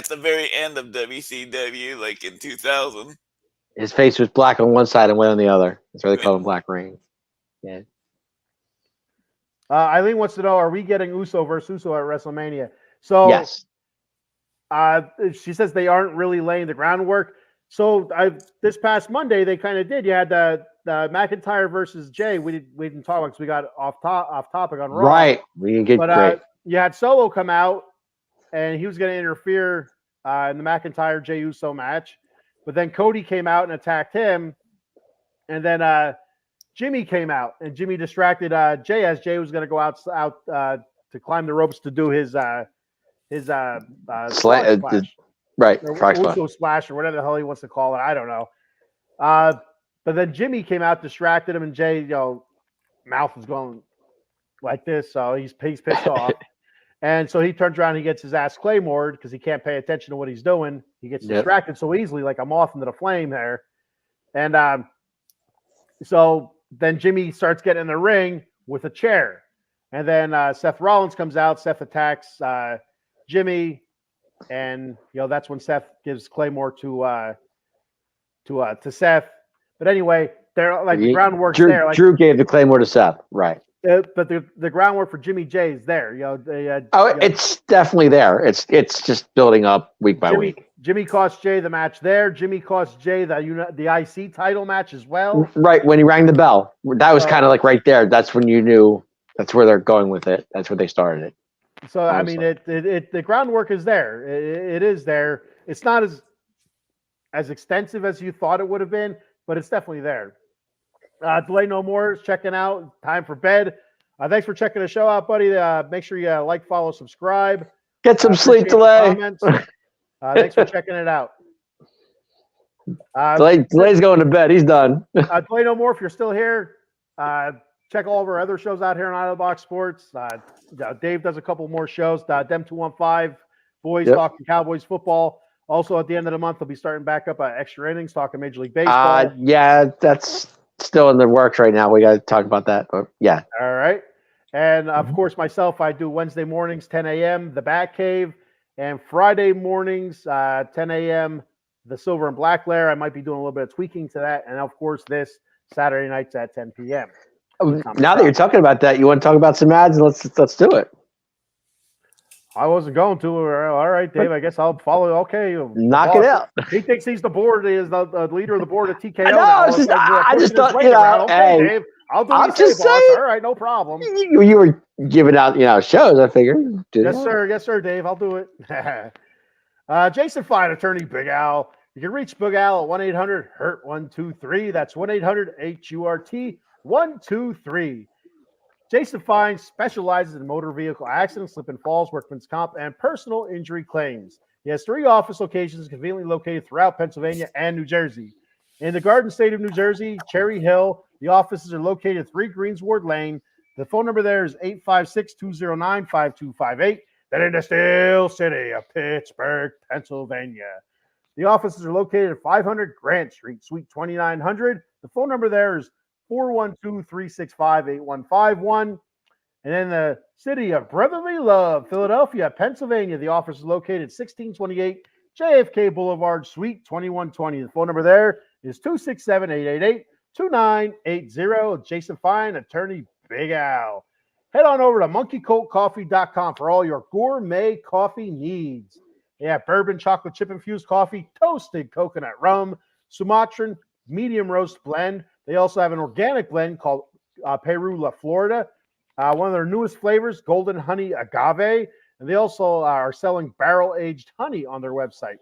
the very end of WCW, like in 2000. His face was black on one side and white on the other. That's why they call him Black Rain. Yeah. Eileen wants to know: are we getting Uso versus Uso at WrestleMania? So yes. She says they aren't really laying the groundwork. So this past Monday they kind of did. You had the McIntyre versus Jay. We didn't talk about because we got off topic on Raw. Right. We didn't get great. You had Solo come out. And he was going to interfere in the McIntyre Jey Uso match, but then Cody came out and attacked him, and then Jimmy came out and Jimmy distracted Jey as Jey was going to go out to climb the ropes to do his splash. Right, Uso splash or whatever the hell he wants to call it. I don't know. But then Jimmy came out, distracted him, and Jey, mouth was going like this, so he's pissed off. And so he turns around, he gets his ass claymored because he can't pay attention to what he's doing. He gets distracted so easily, like a moth into the flame there. And so then Jimmy starts getting in the ring with a chair. And then Seth Rollins comes out. Seth attacks Jimmy. And, that's when Seth gives Claymore to Seth. But anyway, they're like the groundwork's there. Like, Drew gave the Claymore to Seth. Right. But the groundwork for Jimmy Jey is there. It's definitely there. It's just building up week by week. Jimmy cost Jey the match there. Jimmy cost Jey the IC title match as well. Right, when he rang the bell. That was kind of like right there. That's when you knew that's where they're going with it. That's where they started it. So, honestly. I mean, the groundwork is there. It is there. It's not as extensive as you thought it would have been, but it's definitely there. Delay No More is checking out. Time for bed. Thanks for checking the show out, buddy. Make sure you like, follow, subscribe. Get some sleep, Delay. Thanks for checking it out. Delay's going to bed. He's done. Delay No More, if you're still here, check all of our other shows out here on Out of the Box Sports. Dave does a couple more shows. Dem 215, Boys Talking Cowboys Football. Also, at the end of the month, they'll be starting back up Extra Innings, talking Major League Baseball. Yeah, that's still in the works right now. We got to talk about that. But yeah. All right. And of course, myself, I do Wednesday mornings, 10 a.m., The Bat Cave, and Friday mornings, 10 a.m., The Silver and Black Lair. I might be doing a little bit of tweaking to that. And of course, this Saturday nights at 10 p.m. Now that you're talking about that, you want to talk about some ads? Let's do it. I wasn't going to. All right, Dave. I guess I'll follow. Okay, knock it out. He thinks he's the board. He is the leader of the board at TKO. I just thought, okay, hey, Dave. I'll do I'm what you just say, boss. saying. All right, no problem. You were giving out, shows. I figured. Yes, sir. Yes, sir, Dave. I'll do it. Jason Fine, attorney Big Al. You can reach Big Al at 1-800-HURT-123. That's 1-800-HURT-123. Jason Fine specializes in motor vehicle accidents, slip and falls, workman's comp, and personal injury claims. He has 3 office locations conveniently located throughout Pennsylvania and New Jersey. In the Garden State of New Jersey, Cherry Hill, the offices are located at 3 Greensward Lane. The phone number there is 856-209-5258. Then in the Steel City of Pittsburgh, Pennsylvania. The offices are located at 500 Grant Street, Suite 2900. The phone number there is 412-365-8151. And in the city of Brotherly Love, Philadelphia, Pennsylvania, the office is located at 1628 JFK Boulevard, Suite 2120. The phone number there is 267-888-2980. Jason Fine, attorney Big Al. Head on over to monkeycoltcoffee.com for all your gourmet coffee needs. They have bourbon, chocolate chip infused coffee, toasted coconut rum, Sumatran medium roast blend. They also have an organic blend called Peru La Florida. One of their newest flavors, golden honey agave. And they also are selling barrel-aged honey on their website.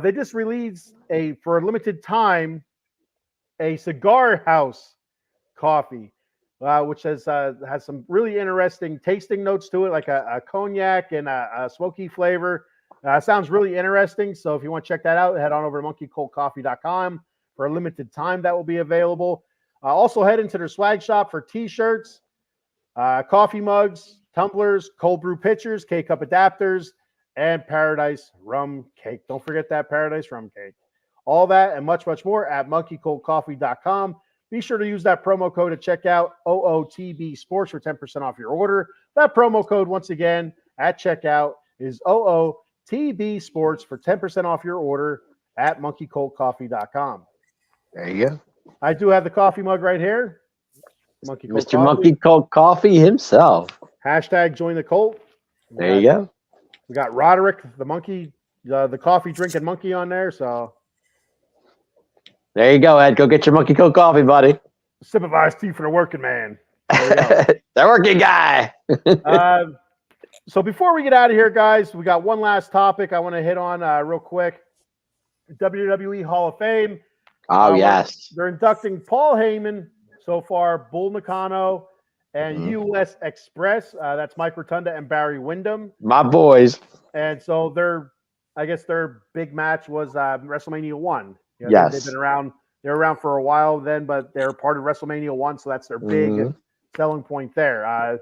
They just released for a limited time, a Cigar House coffee, which has some really interesting tasting notes to it, like a cognac and a smoky flavor. Sounds really interesting. So if you want to check that out, head on over to monkeycoltcoffee.com. For a limited time, that will be available. Also head into their swag shop for t-shirts, coffee mugs, tumblers, cold brew pitchers, K-Cup adapters, and Paradise Rum Cake. Don't forget that Paradise Rum Cake. All that and much, much more at monkeycoltcoffee.com. Be sure to use that promo code at checkout, OOTB Sports, for 10% off your order. That promo code, once again, at checkout is OOTB Sports for 10% off your order at monkeycoltcoffee.com. There you go. I do have the coffee mug right here. Mr. Monkey Colt Coffee himself. Hashtag join the cult. There you go. We got Roderick, the monkey, the coffee drinking monkey on there. So there you go, Ed. Go get your Monkey Colt Coffee, buddy. Sip of iced tea for the working man. The working guy. So before we get out of here, guys, we got one last topic I want to hit on real quick. WWE Hall of Fame. Oh, yes. They're inducting Paul Heyman so far, Bull Nakano, and U.S. Express. That's Mike Rotunda and Barry Windham. My boys. And so their big match was WrestleMania 1. Yes. They've been around. They're around for a while then, but they're part of WrestleMania 1, so that's their big selling point there.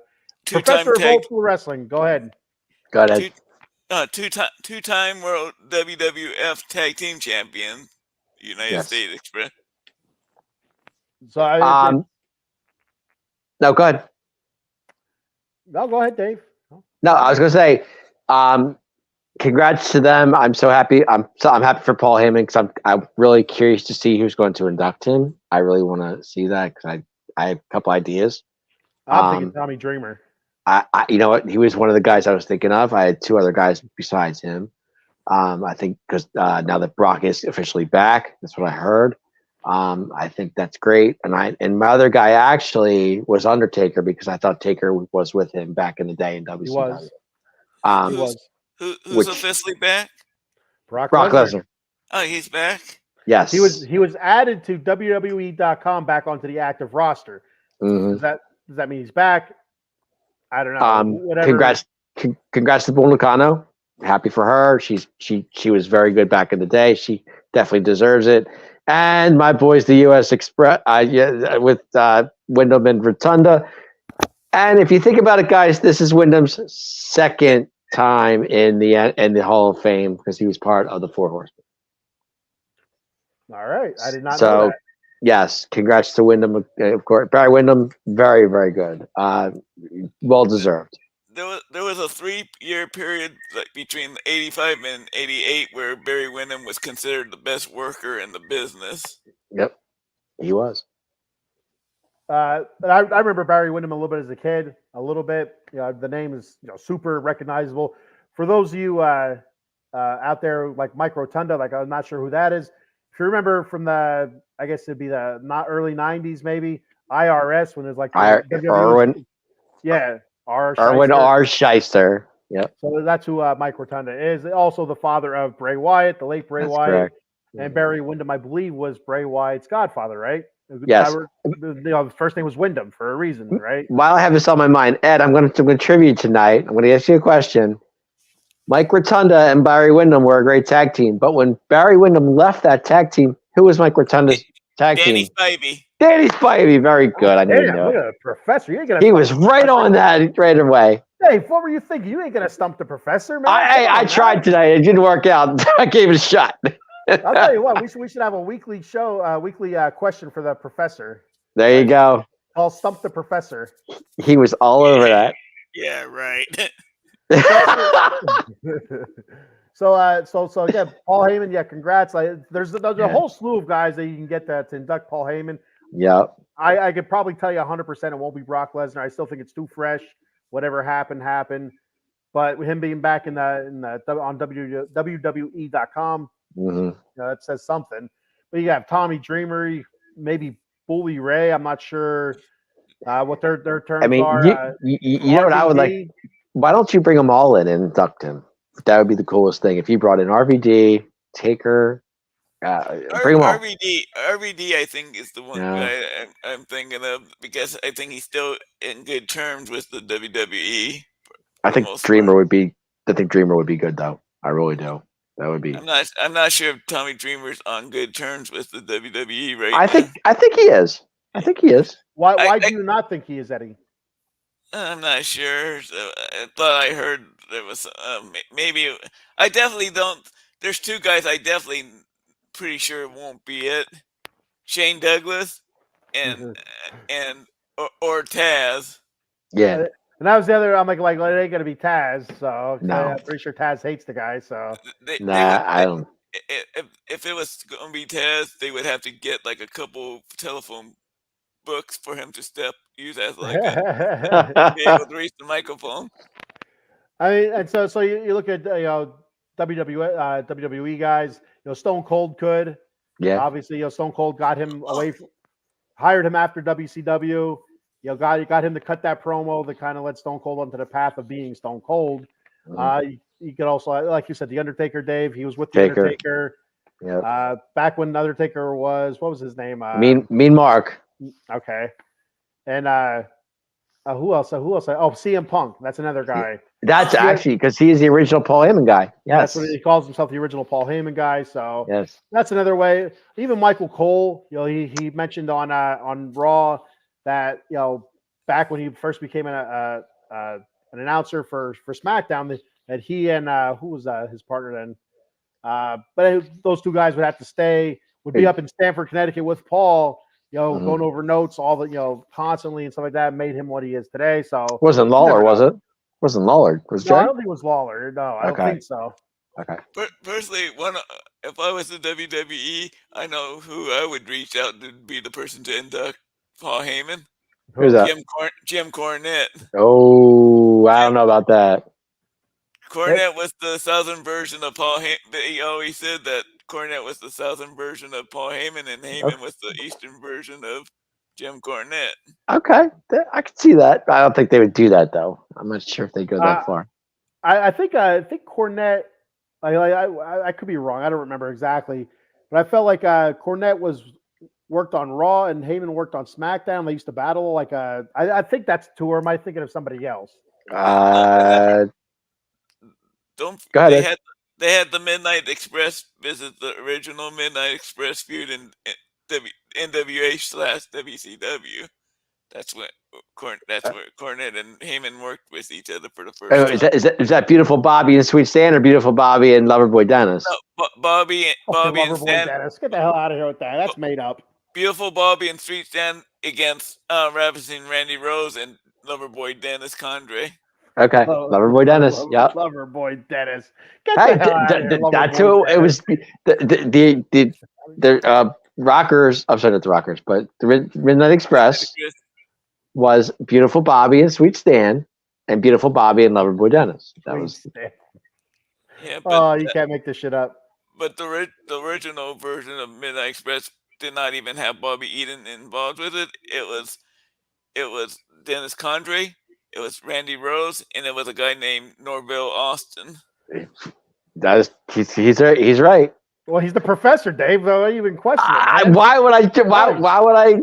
Professor of Old School Wrestling, go ahead. Go ahead. Two-time World WWF Tag Team Champion, United States Express. So no, go ahead. No, go ahead, Dave. No, I was going to say, congrats to them. I'm so happy. I'm happy for Paul Heyman because I'm really curious to see who's going to induct him. I really want to see that because I have a couple ideas. I'm thinking Tommy Dreamer. You know what? He was one of the guys I was thinking of. I had 2 other guys besides him. I think because now that Brock is officially back, that's what I heard. I think that's great. And my other guy actually was Undertaker because I thought Taker was with him back in the day in WCW. He was. Who's officially back? Brock Lesnar. Oh, he's back. Yes, he was added to WWE.com back onto the active roster. Does that mean he's back? I don't know. Whatever. Congrats to Bull Nakano. Happy for her. She was very good back in the day. She definitely deserves it. And my boys, the U.S. Express, with Windham and Rotunda. And if you think about it, guys, this is Wyndham's second time in the Hall of Fame because he was part of the 4 Horsemen. All right, I did not know that. Yes, congrats to Windham, of course. Barry Windham, very, very good. Well deserved. There was a 3-year period between 85 and 88 where Barry Windham was considered the best worker in the business. Yep, he was. I remember Barry Windham a little bit as a kid, a little bit. The name is super recognizable. For those of you out there like Mike Rotunda, I'm not sure who that is. If you remember from I guess it'd be the not early 90s maybe, IRS when there's like Irwin Yeah, R. Irwin Shyster. R. Shyster. Yep, So that's who Mike Rotunda is. Also the father of Bray Wyatt, the late Bray that's Wyatt, correct. and Barry Windham, I believe, was Bray Wyatt's godfather, right? Yes. The first name was Windham for a reason, right? While I have this on my mind, Ed, I'm going to tribute tonight. I'm going to ask you a question. Mike Rotunda and Barry Windham were a great tag team, but when Barry Windham left that tag team, who was Mike Rotunda's tag Danny team? Spivey. Danny Spivey. Very good. I didn't Damn, know. look at the professor. You ain't gonna He was right on that right away. Hey, what were you thinking? You ain't gonna stump the professor, man. I tried tonight. It didn't work out. I gave it a shot. I'll tell you what. We should have a weekly show, weekly question for the professor. There you go. I'll stump the professor. He was all over that. Yeah, right. So again, Paul Heyman. Yeah, congrats. There's a whole slew of guys that you can get to induct Paul Heyman. Yep. I could probably tell you 100% it won't be Brock Lesnar. I still think it's too fresh. Whatever happened. But with him being back on WWE.com, that says something. But you have Tommy Dreamer, maybe Bully Ray. I'm not sure what their terms are. You know what I would like? Why don't you bring them all in and induct him? That would be the coolest thing. If you brought in RVD, Taker, bring them all. RVD, I think, is the one I'm thinking of because I think he's still in good terms with the WWE. I think Dreamer would be good though. I really do. That would be. I'm not sure if Tommy Dreamer's on good terms with the WWE right now. I think he is. I think he is. Why do you not think he is, Eddie? I'm not sure. So I thought I heard there was maybe. I definitely don't. There's two guys I definitely pretty sure won't be it. Shane Douglas and or Taz. Yeah. And that was the other. I'm like, it ain't gonna be Taz. So no. I'm pretty sure Taz hates the guy. So I don't. If it was gonna be Taz, they would have to get like a couple telephone books for him to use as like be able to reach the microphone. I mean, and so you look at WWE guys. Stone Cold could. Yeah. Obviously, Stone Cold got him hired him after WCW. Got him to cut that promo that kind of led Stone Cold onto the path of being Stone Cold. You could also, like you said, The Undertaker, Dave. He was with The Undertaker. Yeah. Back when Undertaker was, what was his name? Mean Mark. Okay. And who else? Oh, CM Punk. That's another guy. That's actually because he is the original Paul Heyman guy. Yes. That's what he calls himself, the original Paul Heyman guy. So yes, that's another way. Even Michael Cole, he mentioned on Raw that back when he first became an announcer for SmackDown that he and who was his partner then? But those two guys would have to stay. Would be up in Stamford, Connecticut with Paul. Going over notes all the constantly and stuff like that made him what he is today. So wasn't Lawler, was it? Wasn't Lawler? Was no, I don't think it was Lawler. No, I don't think so. Okay. Personally, if I was the WWE, I know who I would reach out to be the person to induct Paul Heyman. Who's that? Jim Cornette. Oh, I don't know about that. Cornette was the southern version of Paul Heyman. He always said that Cornette was the southern version of Paul Heyman, and Heyman was the eastern version of Jim Cornette. Okay, I could see that. I don't think they would do that though. I'm not sure if they go that far. I think Cornette. I could be wrong. I don't remember exactly, but I felt like Cornette worked on Raw and Heyman worked on SmackDown. They used to battle. I think that's two. Or am I thinking of somebody else? Go ahead. They had the Midnight Express visit the original Midnight Express feud in NWA/WCW. That's where Cornette and Heyman worked with each other for the first time. Is that Beautiful Bobby and Sweet Stan or Beautiful Bobby and Loverboy Dennis? No, Bobby and Stan. Dennis. Get the hell out of here with that. That's made up. Beautiful Bobby and Sweet Stan against Ravishing Randy Rose and Loverboy Dennis Condrey. Okay, Loverboy Dennis. Yep. Loverboy Dennis. Get the hell out of here, that's who it was. The Rockers. I'm sorry, not the Rockers, but the Midnight Express was Beautiful Bobby and Sweet Stan, and Beautiful Bobby and Loverboy Dennis. That was. Yeah, but, you can't make this shit up. But the original version of Midnight Express did not even have Bobby Eaton involved with it. It was Dennis Condrey, it was Randy Rose, and it was a guy named Norville Austin. He's right. Well, he's the professor, Dave. Though you even question it. Why would I? Why would I?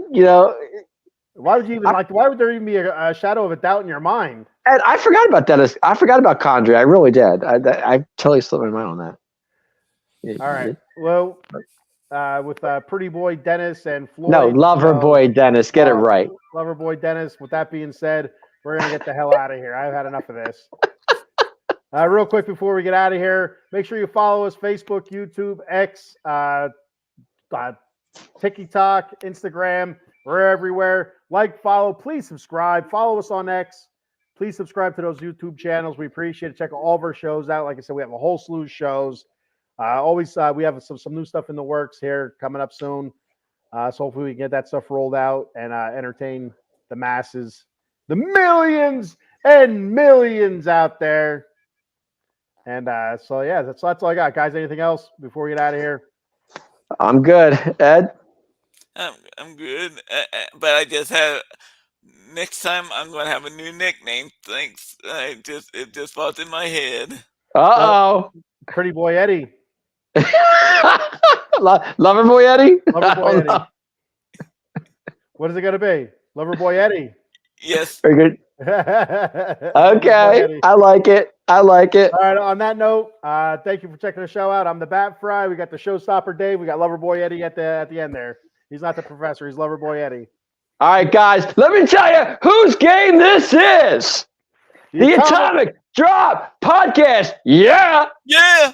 Why would you even Why would there even be a shadow of a doubt in your mind? And I forgot about Dennis. I forgot about Condrey. I really did. I totally slipped my mind on that. All right. Well, with Pretty Boy Dennis and Floyd. No, Lover Boy Dennis. Get it right. Lover Boy Dennis. With that being said, we're gonna get the hell out of here. I've had enough of this. Real quick before we get out of here, make sure you follow us: Facebook, YouTube, X, TikTok, Instagram. We're everywhere. Like, follow, please subscribe. Follow us on X. Please subscribe to those YouTube channels. We appreciate it. Check all of our shows out. Like I said, we have a whole slew of shows. We have some new stuff in the works here coming up soon. So hopefully we can get that stuff rolled out and entertain the masses, the millions and millions out there. And so yeah, that's all I got, guys. Anything else before we get out of here? I'm good, Ed. I'm good, but I just have. Next time I'm going to have a new nickname. Thanks. It just popped in my head. Pretty Boy Eddie. Lover Boy Eddie. Lover Boy Eddie. What is it going to be? Lover Boy Eddie. Yes. Very good. Okay, I like it. All right. On that note, thank you for checking the show out. I'm the Bat Fry. We got the Showstopper Dave. We got Lover Boy Eddie at the end there. He's not the professor. He's Lover Boy Eddie. All right, guys. Let me tell you whose game this is. The Atomic Drop Podcast. Yeah. Yeah.